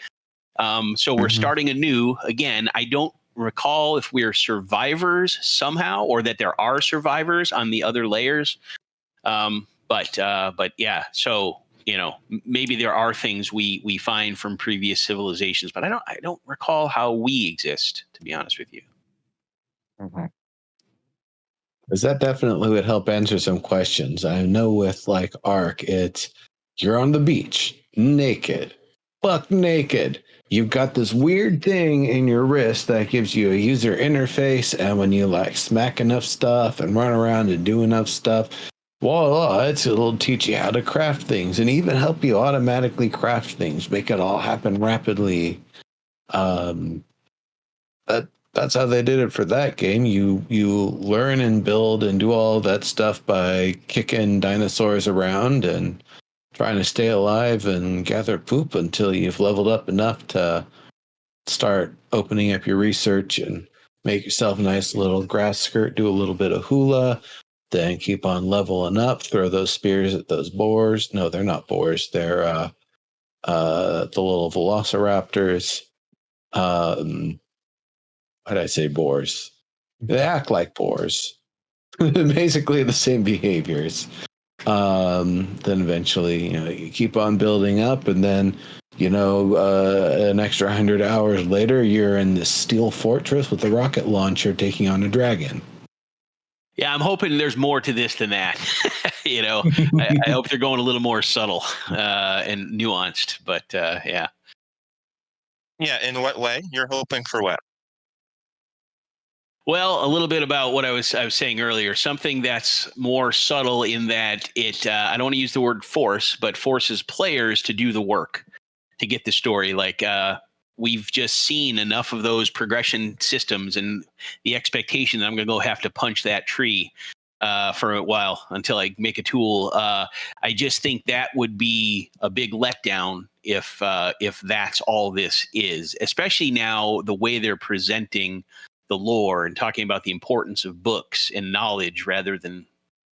So we're starting anew again. I don't recall if we're survivors somehow or that there are survivors on the other layers. But yeah, so maybe there are things we find from previous civilizations, but I don't recall how we exist, to be honest with you. Because that definitely would help answer some questions. I know with like Ark, it's you're on the beach, naked, buck naked. You've got this weird thing in your wrist that gives you a user interface, and when you like smack enough stuff and run around and do enough stuff, voila, it'll teach you how to craft things and even help you automatically craft things, make it all happen rapidly. That's how they did it for that game. You learn and build and do all that stuff by kicking dinosaurs around and trying to stay alive and gather poop until you've leveled up enough to start opening up your research and make yourself a nice little grass skirt, do a little bit of hula, then keep on leveling up, throw those spears at those boars. No, they're not boars. They're the little velociraptors. Why did I say boars? They act like boars. Basically the same behaviors. Then eventually, you keep on building up, and then, an extra 100 hours later, you're in this steel fortress with a rocket launcher taking on a dragon. Yeah, I'm hoping there's more to this than that. I hope they're going a little more subtle and nuanced, but yeah. Yeah, in what way? You're hoping for what? Well, a little bit about what I was saying earlier. Something that's more subtle in that it. I don't want to use the word force, but forces players to do the work to get the story. Like we've just seen enough of those progression systems, and the expectation that I'm going to go have to punch that tree for a while until I make a tool. I just think that would be a big letdown if that's all this is. Especially now, the way they're presenting the lore and talking about the importance of books and knowledge rather than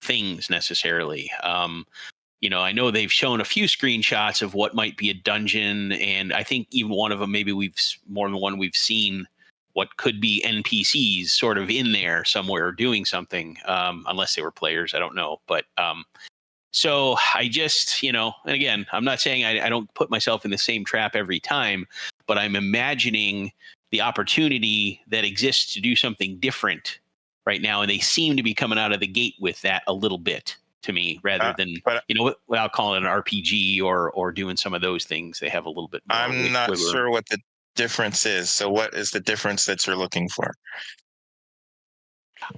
things necessarily. I know they've shown a few screenshots of what might be a dungeon, and I think even one of them, maybe more than one we've seen what could be NPCs sort of in there somewhere doing something, unless they were players. I don't know. But so I just, and again, I'm not saying I don't put myself in the same trap every time, but I'm imagining the opportunity that exists to do something different right now. And they seem to be coming out of the gate with that a little bit to me, rather than, without calling it an RPG or doing some of those things. They have a little bit more. I'm not sure what the difference is. So what is the difference that you're looking for?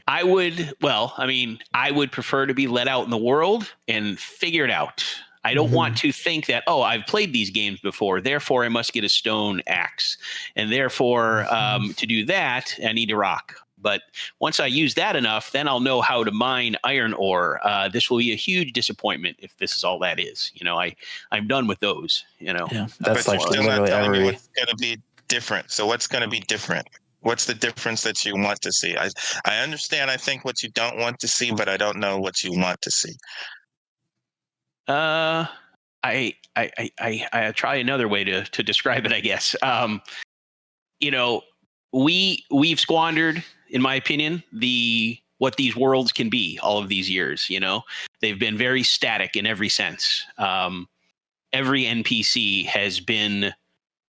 I would prefer to be let out in the world and figure it out. I don't want to think that, oh, I've played these games before, therefore I must get a stone axe. And therefore, to do that, I need a rock. But once I use that enough, then I'll know how to mine iron ore. This will be a huge disappointment if this is all that is. I'm done with those. Yeah, But that's you're like still not literally telling me every. what's going to be different. So what's going to be different? What's the difference that you want to see? I understand, I think, what you don't want to see, but I don't know what you want to see. I try another way to describe it, I guess. We've squandered, in my opinion, what these worlds can be all of these years. They've been very static in every sense. Every NPC has been,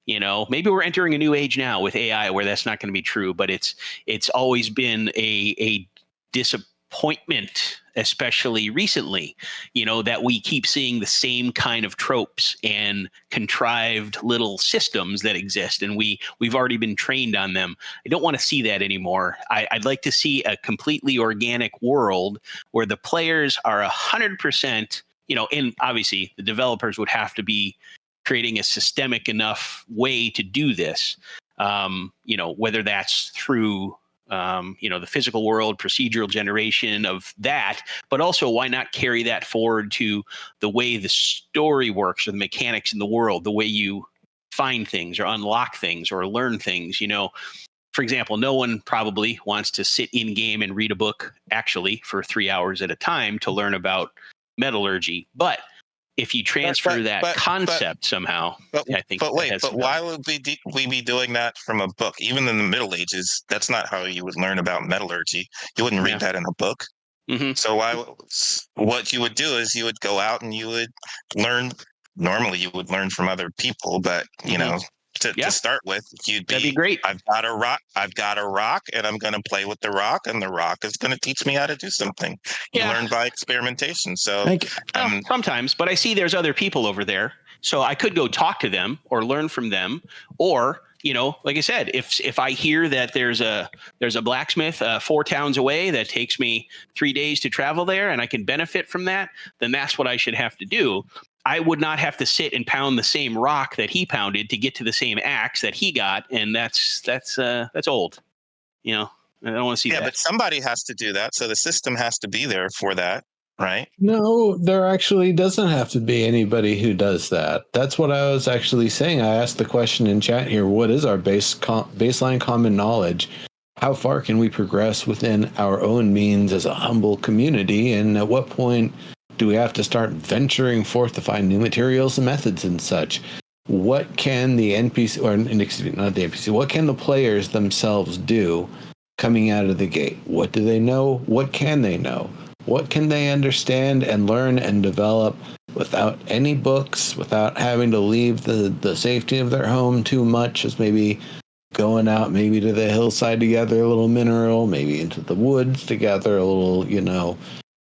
maybe we're entering a new age now with AI where that's not going to be true, but it's always been a disappointment, especially recently, that we keep seeing the same kind of tropes and contrived little systems that exist, and we've already been trained on them. I don't want to see that anymore. I'd like to see a completely organic world where the players are 100%, and obviously the developers would have to be creating a systemic enough way to do this, whether that's through the physical world, procedural generation of that, but also why not carry that forward to the way the story works or the mechanics in the world, the way you find things or unlock things or learn things. For example, no one probably wants to sit in game and read a book actually for 3 hours at a time to learn about metallurgy, but if you transfer that concept somehow, I think. But why would we be doing that from a book? Even in the Middle Ages, that's not how you would learn about metallurgy. You wouldn't read that in a book. Mm-hmm. So what you would do is you would go out and you would learn. Normally, you would learn from other people, but to start with, that'd be great. I've got a rock, and I'm going to play with the rock, and the rock is going to teach me how to do something. You learn by experimentation. So sometimes, but I see there's other people over there, so I could go talk to them or learn from them, or like I said, if I hear that there's a blacksmith 4 towns away that takes me 3 days to travel there, and I can benefit from that, then that's what I should have to do. I would not have to sit and pound the same rock that he pounded to get to the same axe that he got, and that's old. I don't want to see that. Yeah, but somebody has to do that, so the system has to be there for that, right? No, there actually doesn't have to be anybody who does that. That's what I was actually saying. I asked the question in chat here: what is our baseline common knowledge? How far can we progress within our own means as a humble community, and at what point do we have to start venturing forth to find new materials and methods and such? What can the NPC, or excuse me, not the NPC, what can the players themselves do coming out of the gate? What do they know? What can they know? What can they understand and learn and develop without any books, without having to leave the safety of their home too much, as maybe going out maybe to the hillside to gather a little mineral, maybe into the woods to gather a little,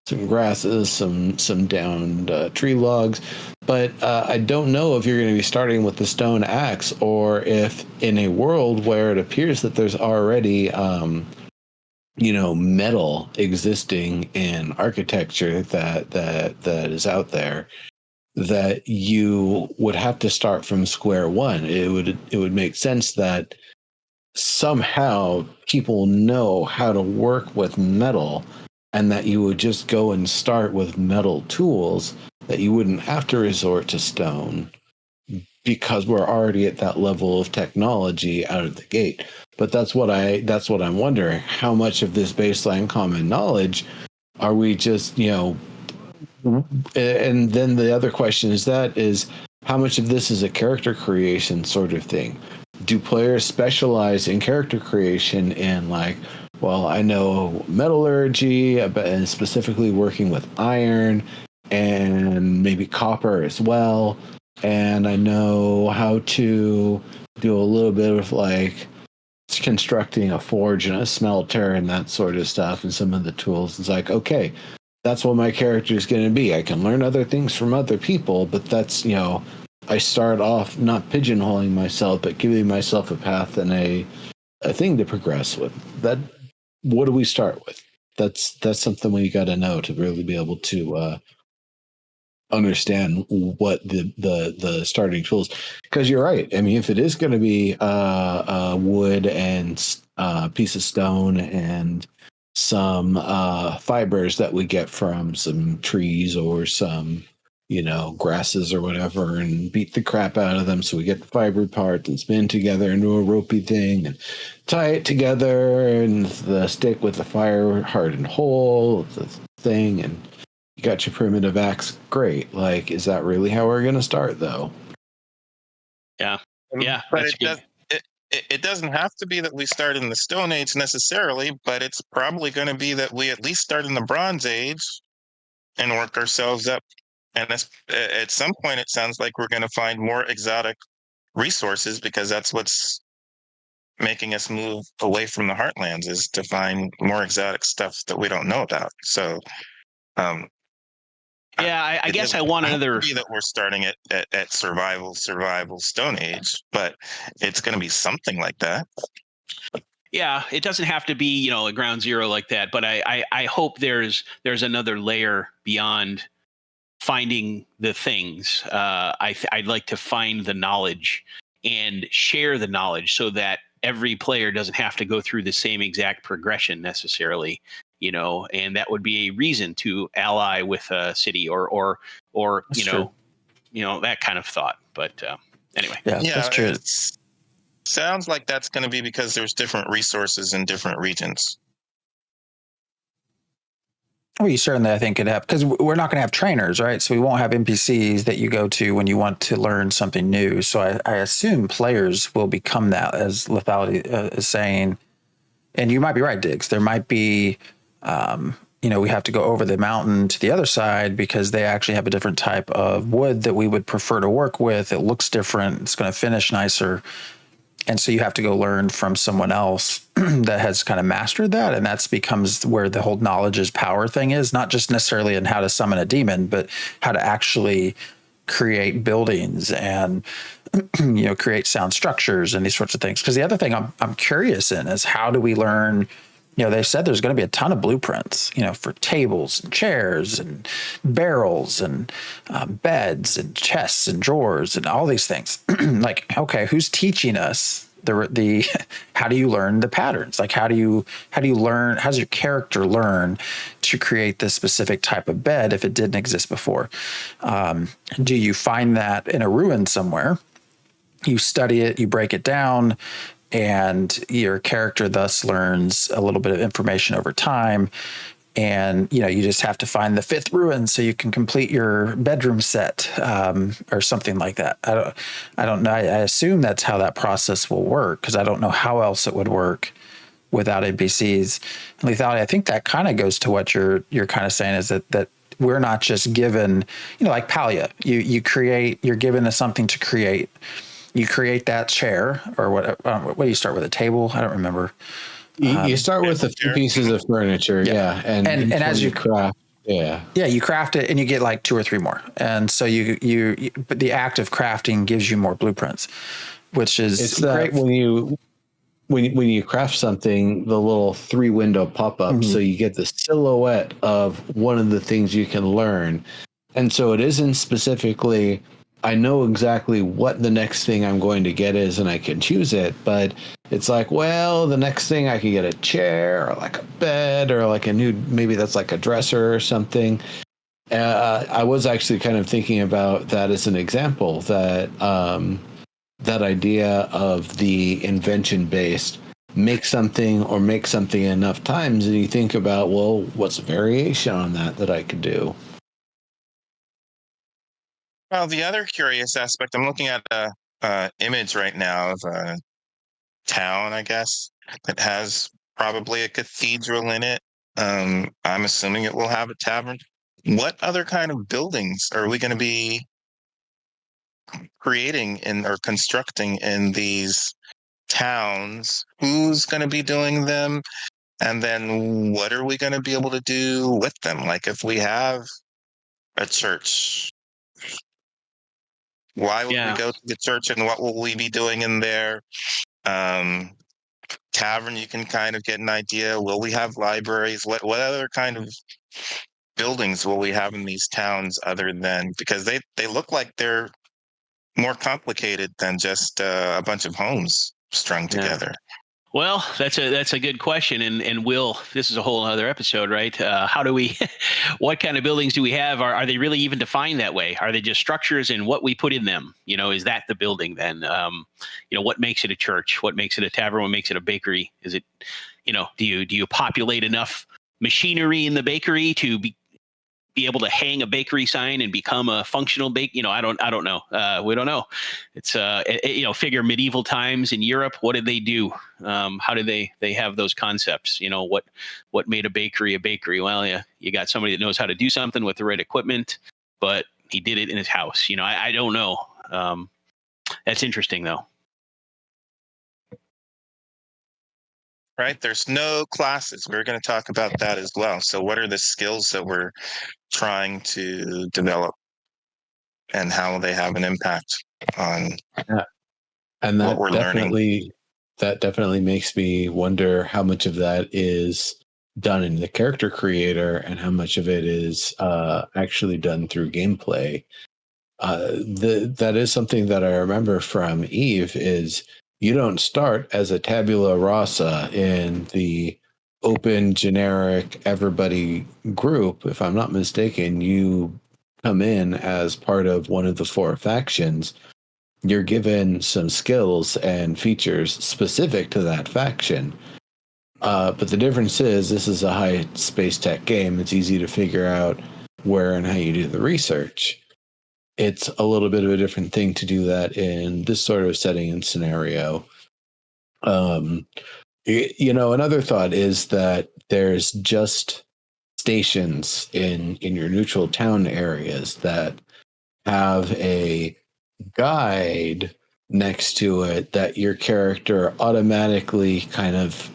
some grasses, some downed tree logs. But I don't know if you're going to be starting with the stone axe, or if in a world where it appears that there's already metal existing in architecture that is out there, that you would have to start from square one. It would make sense that somehow people know how to work with metal, and that you would just go and start with metal tools, that you wouldn't have to resort to stone, because we're already at that level of technology out of the gate. But that's what I'm wondering. How much of this baseline common knowledge are we just, and then the other question is how much of this is a character creation sort of thing? Do players specialize in character creation in I know metallurgy, and specifically working with iron and maybe copper as well. And I know how to do a little bit of constructing a forge and a smelter and that sort of stuff, and some of the tools. It's okay, that's what my character is going to be. I can learn other things from other people, but that's, I start off not pigeonholing myself, but giving myself a path and a thing to progress with. That, what do we start with? That's something we got to know to really be able to understand what the starting tools. Because you're right. I mean, if it is going to be wood and piece of stone and some fibers that we get from some trees or some grasses or whatever, and beat the crap out of them so we get the fiber part and spin together into a ropey thing and tie it together, and the stick with the fire hardened hole, the thing, and you got your primitive axe. Great. Like, is that really how we're going to start, though? Yeah. But it doesn't have to be that we start in the Stone Age necessarily, but it's probably going to be that we at least start in the Bronze Age and work ourselves up. And at some point, it sounds like we're going to find more exotic resources, because that's what's making us move away from the heartlands, is to find more exotic stuff that we don't know about. So, I guess I want another. Be that we're starting at survival Stone Age, but it's going to be something like that. Yeah, it doesn't have to be a ground zero like that, but I hope there's another layer beyond finding the things. I'd like to find the knowledge and share the knowledge so that every player doesn't have to go through the same exact progression necessarily, and that would be a reason to ally with a city or that kind of thought. But anyway, yeah, that's true. Sounds like that's going to be because there's different resources in different regions. Well, you certainly, I think, could have, because we're not going to have trainers, right? So we won't have NPCs that you go to when you want to learn something new. So I assume players will become that, as Lethality is saying. And you might be right, Diggs. There might be, we have to go over the mountain to the other side because they actually have a different type of wood that we would prefer to work with. It looks different. It's going to finish nicer. And so you have to go learn from someone else that has kind of mastered that. And that becomes where the whole knowledge is power thing is, not just necessarily in how to summon a demon, but how to actually create buildings and, create sound structures and these sorts of things. Because the other thing I'm curious in is, how do we learn? They said there's going to be a ton of blueprints, for tables and chairs and barrels and beds and chests and drawers and all these things. Like, okay, who's teaching us the how do you learn the patterns? Like, how do you learn? How does your character learn to create this specific type of bed if it didn't exist before? Do you find that in a ruin somewhere? You study it, you break it down, and your character thus learns a little bit of information over time. And, you just have to find the fifth ruin so you can complete your bedroom set, or something like that. I don't know. I assume that's how that process will work, because I don't know how else it would work without NPCs. And Lethality, I think that kind of goes to what you're kind of saying, is that we're not just given, like Palia, you're given something to create. You create that chair, or what do you start with, a table? I don't remember. You start with a few pieces of furniture. Yeah. And as you craft. Yeah. Yeah. You craft it and you get like 2 or 3 more. And so but the act of crafting gives you more blueprints, which is it's great. When you craft something, the little 3-window pop up, so you get the silhouette of one of the things you can learn. And so it isn't specifically, I know exactly what the next thing I'm going to get is, and I can choose it, but it's like, well, the next thing I could get a chair or like a bed or like maybe that's like a dresser or something. I was actually kind of thinking about that as an example, that that idea of the invention based, make something enough times, and you think about, well, what's a variation on that I could do? Well, the other curious aspect, I'm looking at a image right now of a town, I guess, that has probably a cathedral in it. I'm assuming it will have a tavern. What other kind of buildings are we going to be creating or constructing in these towns? Who's going to be doing them? And then what are we going to be able to do with them? Like, if we have a church, Why would we Yeah. go to the church, and what will we be doing in there? Tavern, you can kind of get an idea. Will we have libraries? What other kind of buildings will we have in these towns other than, because they look like they're more complicated than just a bunch of homes strung together. Well, that's a good question, and Will, this is a whole other episode, right? How do we, what kind of buildings do we have? Are they really even defined that way? Are they just structures, and what we put in them? Is that the building then? What makes it a church? What makes it a tavern? What makes it a bakery? Is it, do you populate enough machinery in the bakery to be able to hang a bakery sign and become a functional bake? I don't know. We don't know. It's figure medieval times in Europe. What did they do? How did they have those concepts? What made a bakery a bakery? Well, yeah, you got somebody that knows how to do something with the right equipment, but he did it in his house. I don't know. That's interesting though. Right. There's no classes. We're going to talk about that as well. So what are the skills that we're trying to develop, and how they have an impact on and what we're learning? That definitely makes me wonder how much of that is done in the character creator and how much of it is actually done through gameplay. That is something that I remember from Eve is you don't start as a tabula rasa in the open, generic, everybody group. If I'm not mistaken, you come in as part of one of the 4 factions. You're given some skills and features specific to that faction. But the difference is this is a high space tech game. It's easy to figure out where and how you do the research. It's a little bit of a different thing to do that in this sort of setting and scenario. Another thought is that there's just stations in your neutral town areas that have a guide next to it that your character automatically kind of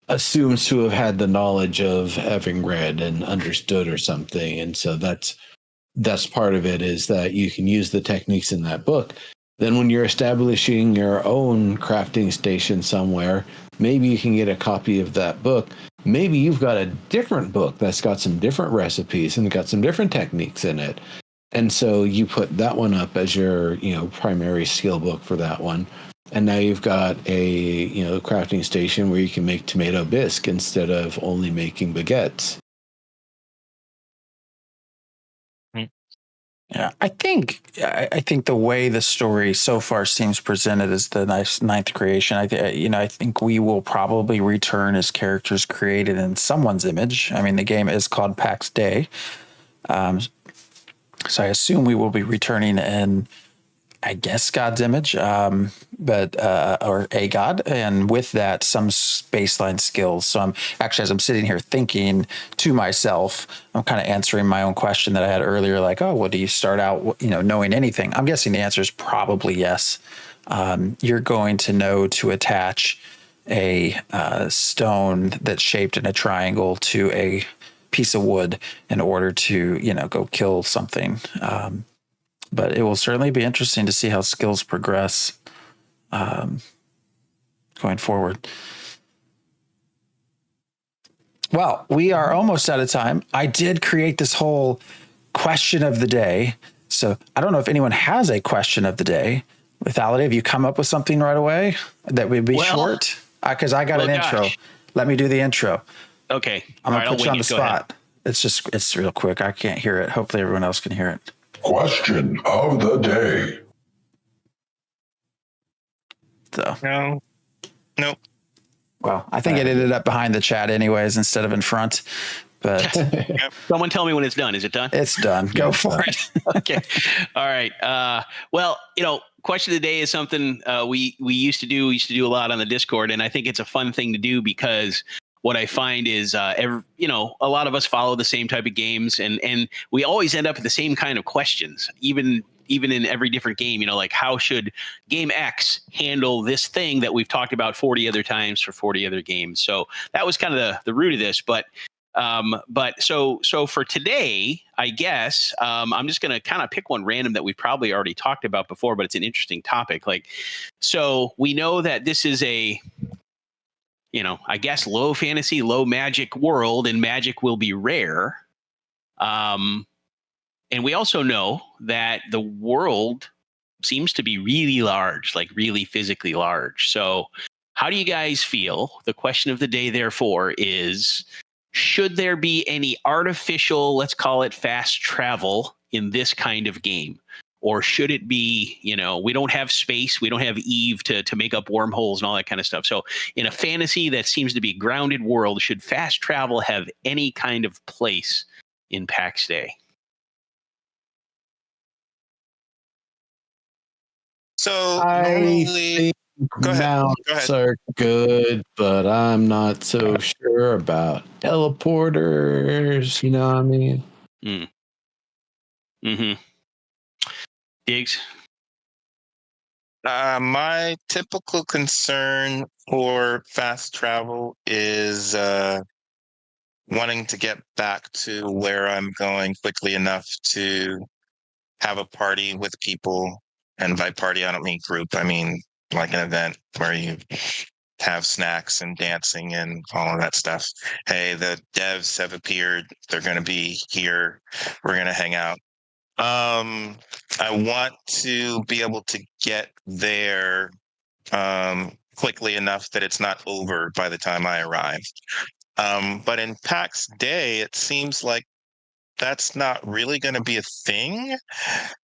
assumes to have had the knowledge of having read and understood or something. And so that's part of it, is that you can use the techniques in that book. Then when you're establishing your own crafting station somewhere, maybe you can get a copy of that book. Maybe you've got a different book that's got some different recipes and got some different techniques in it. And so you put that one up as your, primary skill book for that one. And now you've got a, crafting station where you can make tomato bisque instead of only making baguettes. Yeah, I think the way the story so far seems presented as the ninth creation, I think we will probably return as characters created in someone's image. I mean, the game is called Pax Dei, so I assume we will be returning in, I guess, God's image, but or a God, and with that, some baseline skills. So as I'm sitting here thinking to myself, I'm kind of answering my own question that I had earlier, like, oh, well, do you start out, knowing anything? I'm guessing the answer is probably yes. You're going to know to attach a stone that's shaped in a triangle to a piece of wood in order to, go kill something. But it will certainly be interesting to see how skills progress going forward. Well, we are almost out of time. I did create this whole question of the day. So I don't know if anyone has a question of the day. Lethality, have you come up with something right away that would be short? Because I got an intro. Let me do the intro. Okay. I'm going to put you on the spot. It's real quick. I can't hear it. Hopefully everyone else can hear it. Question of the day. So. No. Nope. Well, I think it ended up behind the chat anyways, instead of in front. But someone tell me when it's done. Is it done? It's done. Go for it. Okay. All right. Well, question of the day is something we used to do. We used to do a lot on the Discord, and I think it's a fun thing to do because what I find is, a lot of us follow the same type of games, and we always end up with the same kind of questions, even in every different game. Like, how should game X handle this thing that we've talked about 40 other times for 40 other games? So that was kind of the root of this. But But so for today, I guess I'm just going to kind of pick one random that we've probably already talked about before, but it's an interesting topic. Like, so we know that this is a, I guess low fantasy, low magic world, and magic will be rare. And we also know that the world seems to be really large, like really physically large. So how do you guys feel? The question of the day, therefore, is should there be any artificial, let's call it fast travel in this kind of game? Or should it be, we don't have space, we don't have Eve to make up wormholes and all that kind of stuff. So in a fantasy that seems to be a grounded world, should fast travel have any kind of place in Pax Dei? So I think Go ahead. mounts are good, but I'm not so sure about teleporters. You know what I mean? Mm-hmm. Diggs? My typical concern for fast travel is wanting to get back to where I'm going quickly enough to have a party with people. And by party, I don't mean group. I mean like an event where you have snacks and dancing and all of that stuff. Hey, the devs have appeared. They're going to be here. We're going to hang out. I want to be able to get there quickly enough that it's not over by the time I arrive. But in Pax Day, it seems like that's not really going to be a thing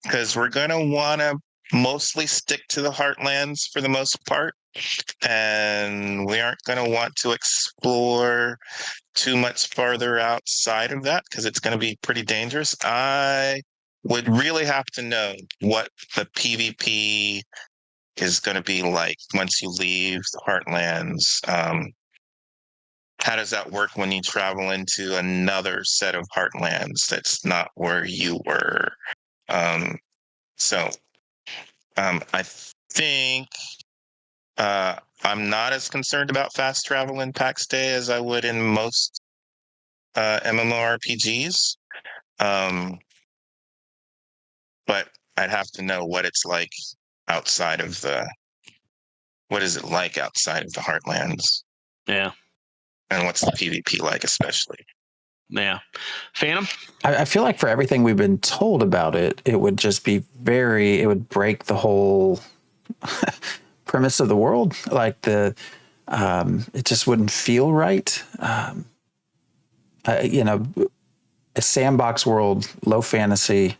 because we're going to want to mostly stick to the heartlands for the most part. And we aren't going to want to explore too much farther outside of that because it's going to be pretty dangerous. I would really have to know what the PvP is going to be like once you leave the heartlands. How does that work when you travel into another set of heartlands that's not where you were? I think I'm not as concerned about fast travel in Pax Day as I would in most mmorpgs. But I'd have to know what it's like outside of what is it like outside of the heartlands? Yeah. And what's the PvP like, especially? Yeah. Phantom? I feel like for everything we've been told about it, it would just be it would break the whole premise of the world. Like it just wouldn't feel right. A sandbox world, low fantasy.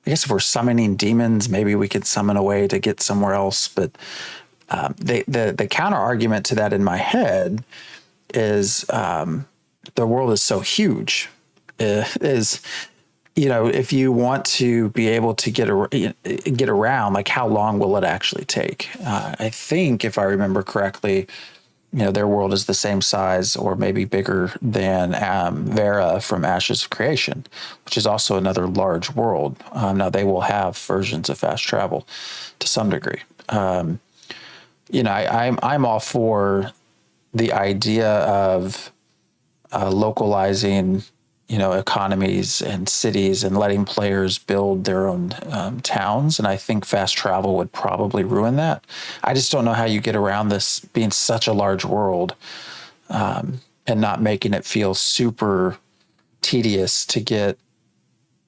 I guess if we're summoning demons, maybe we could summon a way to get somewhere else. But the counter argument to that in my head is the world is so huge. If you want to be able to get around, like how long will it actually take? I think if I remember correctly, their world is the same size or maybe bigger than Vera from Ashes of Creation, which is also another large world. Now they will have versions of fast travel to some degree. I'm all for the idea of localizing, economies and cities and letting players build their own towns. And I think fast travel would probably ruin that. I just don't know how you get around this being such a large world and not making it feel super tedious to get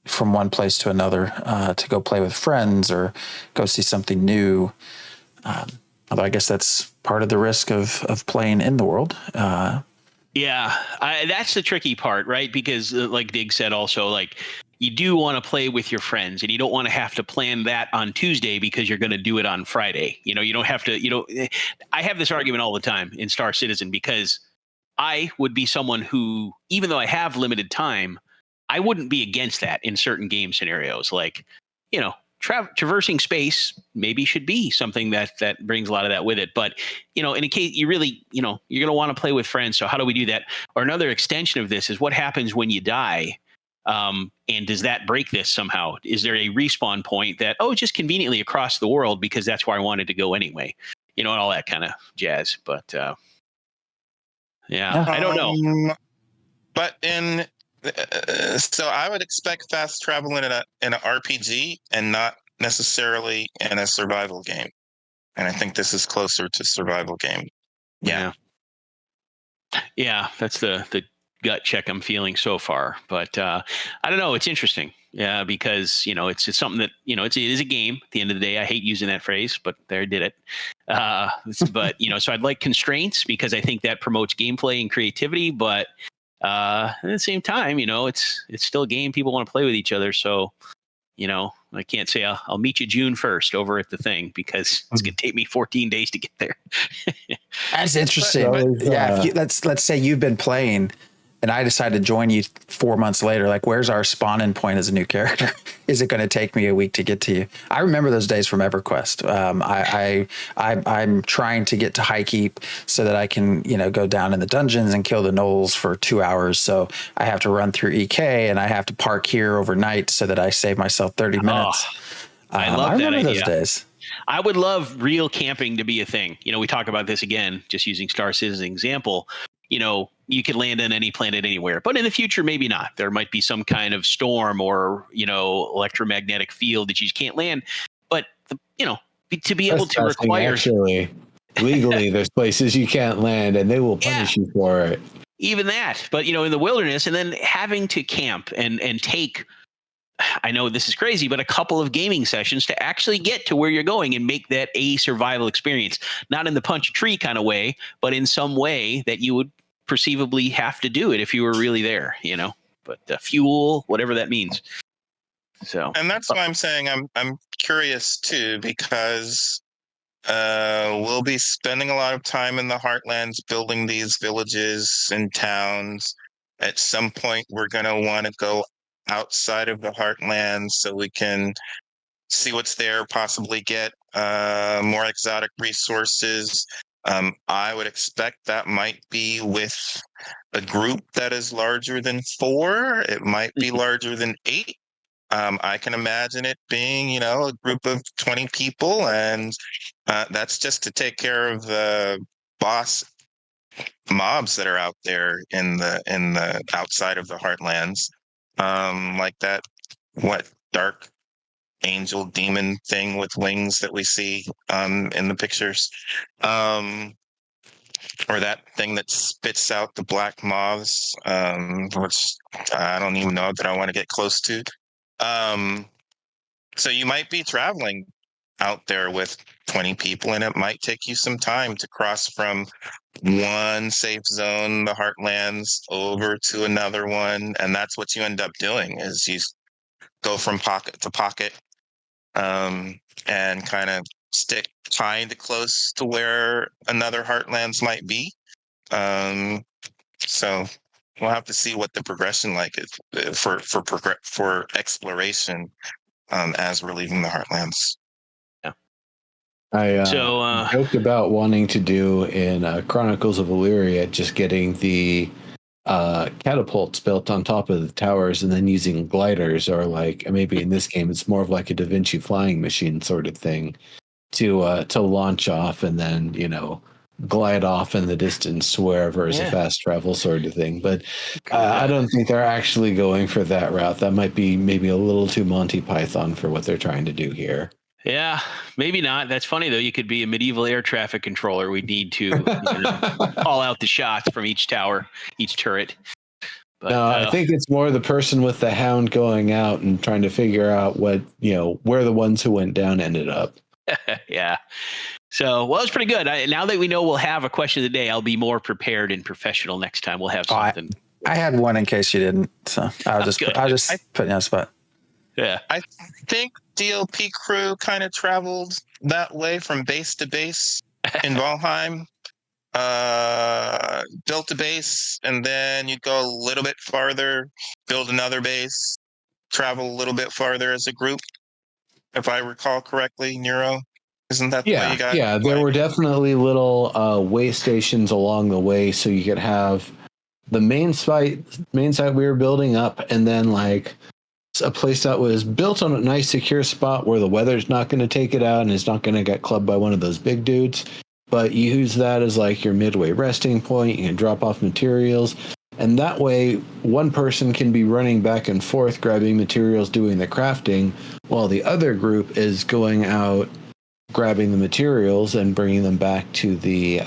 from one place to another to go play with friends or go see something new. Although I guess that's part of the risk of playing in the world. Yeah, that's the tricky part, right? Because like Dig said also, like you do want to play with your friends and you don't want to have to plan that on Tuesday because you're going to do it on Friday. You don't have to, I have this argument all the time in Star Citizen because I would be someone who, even though I have limited time, I wouldn't be against that in certain game scenarios. Like, traversing space maybe should be something that brings a lot of that with it. But, in a case you really, you're going to want to play with friends. So how do we do that? Or another extension of this is what happens when you die? And does that break this somehow? Is there a respawn point that, just conveniently across the world because that's where I wanted to go anyway, and all that kind of jazz. But, yeah, I don't know. But so I would expect fast travel in an RPG and not necessarily in a survival game. And I think this is closer to survival game. Yeah. Yeah, that's the gut check I'm feeling so far. But I don't know. It's interesting. Yeah, because it's something that it is a game. At the end of the day, I hate using that phrase, but there I did it. But so I'd like constraints because I think that promotes gameplay and creativity. But at the same time, it's still a game. People want to play with each other, so I can't say I'll meet you June 1st over at the thing because it's going to take me 14 days to get there. That's interesting. Let's say you've been playing and I decide to join you 4 months later. Like, where's our spawn-in point as a new character? Is it going to take me a week to get to you? I remember those days from EverQuest. I'm trying to get to High Keep so that I can, go down in the dungeons and kill the gnolls for 2 hours. So I have to run through EK and I have to park here overnight so that I save myself 30 minutes. I love that idea. Those days. I would love real camping to be a thing. We talk about this again, just using Star Citizen as an example. You could land on any planet anywhere, but in the future, maybe not. There might be some kind of storm or, electromagnetic field that you just can't land. But, to be able to require. Actually, legally, there's places you can't land and they will punish you for it. Even that. But, in the wilderness and then having to camp and take, I know this is crazy, but a couple of gaming sessions to actually get to where you're going and make that a survival experience, not in the punch a tree kind of way, but in some way that you would perceivably have to do it if you were really there, but fuel, whatever that means. So, and that's why I'm saying I'm curious too, because we'll be spending a lot of time in the Heartlands building these villages and towns. At some point, we're going to want to go outside of the Heartlands so we can see what's there, possibly get more exotic resources. I would expect that might be with a group that is larger than 4. It might be larger than 8. I can imagine it being, a group of 20 people, and that's just to take care of the boss mobs that are out there in the outside of the Heartlands, like that dark angel demon thing with wings that we see in the pictures, or that thing that spits out the black moths, which I don't even know that I want to get close to. So you might be traveling out there with 20 people, and it might take you some time to cross from one safe zone, the Heartlands, over to another one, and that's what you end up doing is you go from pocket to pocket, and kind of stick kind of close to where another Heartlands might be. So we'll have to see what the progression like is for exploration as we're leaving the Heartlands. Yeah, I joked about wanting to do in Chronicles of Illyria, just getting the catapults built on top of the towers and then using gliders, or like maybe in this game it's more of like a Da Vinci flying machine sort of thing to launch off and then glide off in the distance to wherever is a fast travel sort of thing. But I don't think they're actually going for that route. That might be maybe a little too Monty Python for what they're trying to do here. Yeah, maybe not. That's funny, though. You could be a medieval air traffic controller. We need to call out the shots from each tower, each turret. But, no, I think it's more the person with the hound going out and trying to figure out what, where the ones who went down ended up. Yeah. So, well, it's pretty good. Now that we know we'll have a question of the day, I'll be more prepared and professional next time. We'll have something. I had one in case you didn't. So I'll just put you on the spot. Yeah. I think DLP crew kind of traveled that way from base to base in Valheim. Built a base, and then you'd go a little bit farther, build another base, travel a little bit farther as a group, if I recall correctly, Nero. Isn't that the way you got? Yeah, there were definitely little way stations along the way, so you could have the main site we were building up, and then like a place that was built on a nice secure spot where the weather's not going to take it out and it's not going to get clubbed by one of those big dudes. But you use that as like your midway resting point. You can drop off materials. And that way, one person can be running back and forth, grabbing materials, doing the crafting, while the other group is going out, grabbing the materials and bringing them back to the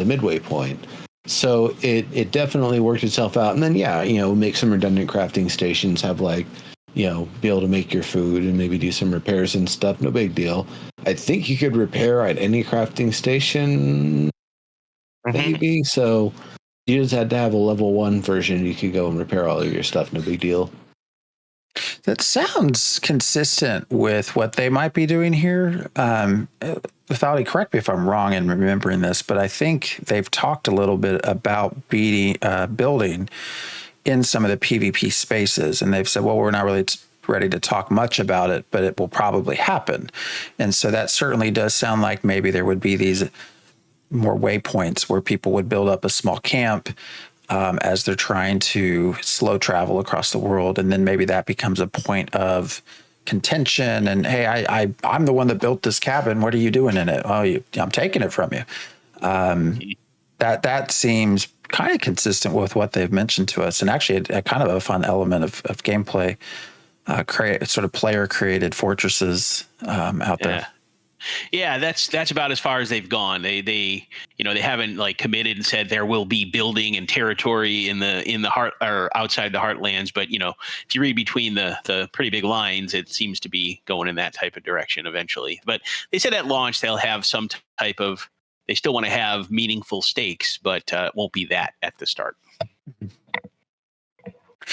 midway point. So it definitely worked itself out. And then, make some redundant crafting stations, have be able to make your food and maybe do some repairs and stuff. No big deal. I think you could repair at any crafting station, maybe. So you just had to have a level 1 version. You could go and repair all of your stuff. No big deal. That sounds consistent with what they might be doing here. Without, correct me if I'm wrong in remembering this, but I think they've talked a little bit about building in some of the PvP spaces, and they've said, well, we're not really ready to talk much about it, but it will probably happen. And so that certainly does sound like maybe there would be these more waypoints where people would build up a small camp as they're trying to slow travel across the world. And then maybe that becomes a point of contention. And, hey, I'm the one that built this cabin. What are you doing in it? Oh, I'm taking it from you. That seems kind of consistent with what they've mentioned to us. And actually a kind of a fun element of gameplay, create sort of player created fortresses out there. Yeah, that's about as far as they've gone. They haven't committed and said there will be building and territory in the heart or outside the heartlands. But if you read between the pretty big lines, it seems to be going in that type of direction eventually. But they said at launch they'll have some type of. They still want to have meaningful stakes, but it won't be that at the start.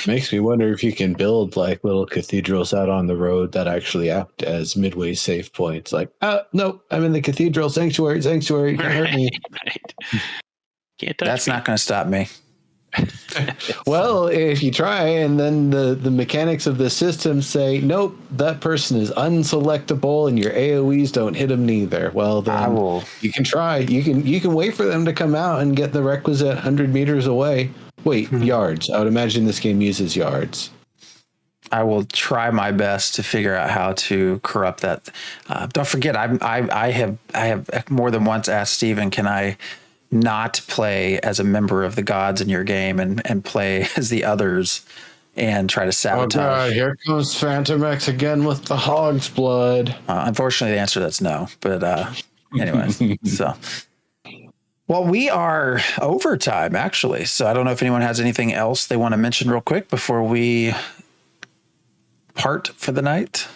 Makes me wonder if you can build little cathedrals out on the road that actually act as midway save points. No, I'm in the cathedral sanctuary, can't hurt me. Right. Can't touch That's me. not going to stop me. Well, if you try, and then the mechanics of the system say, nope, that person is unselectable, and your AoEs don't hit them neither. Well, then you can try. You can wait for them to come out and get the requisite 100 meters away. Wait, yards. I would imagine this game uses yards. I will try my best to figure out how to corrupt that. Don't forget, I have more than once asked Steven, can I not play as a member of the gods in your game and play as the others and try to sabotage? Oh God, here comes Phantom X again with the hog's blood. Unfortunately, the answer to that's no. But anyways, so. Well, we are overtime, actually. So I don't know if anyone has anything else they want to mention real quick before we part for the night.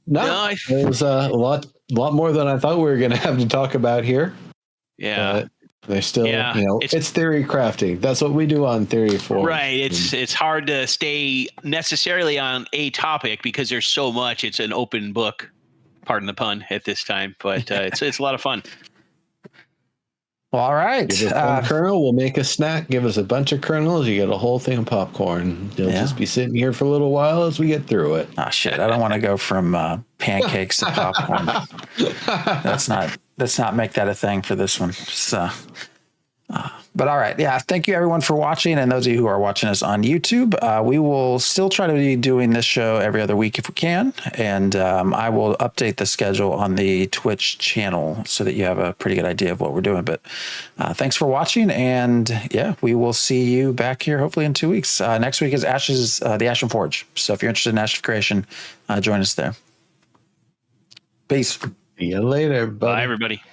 No, it was a lot more than I thought we were going to have to talk about here. Yeah. There's still, it's theory crafting. That's what we do on Theory 4. Right. It's hard to stay necessarily on a topic because there's so much. It's an open book, pardon the pun, at this time. But it's a lot of fun. Well, all right. Give us one kernel, we'll make a snack. Give us a bunch of kernels, you get a whole thing of popcorn. You'll just be sitting here for a little while as we get through it. Oh, shit. I don't want to go from pancakes to popcorn. Let's not make that a thing for this one. So, but all right. Yeah. Thank you, everyone, for watching. And those of you who are watching us on YouTube, we will still try to be doing this show every other week if we can. And I will update the schedule on the Twitch channel so that you have a pretty good idea of what we're doing. But thanks for watching. And yeah, we will see you back here hopefully in 2 weeks. Next week is the Ashen Forge. So if you're interested in Ash of Creation, join us there. Peace. See you later, buddy. Bye, everybody.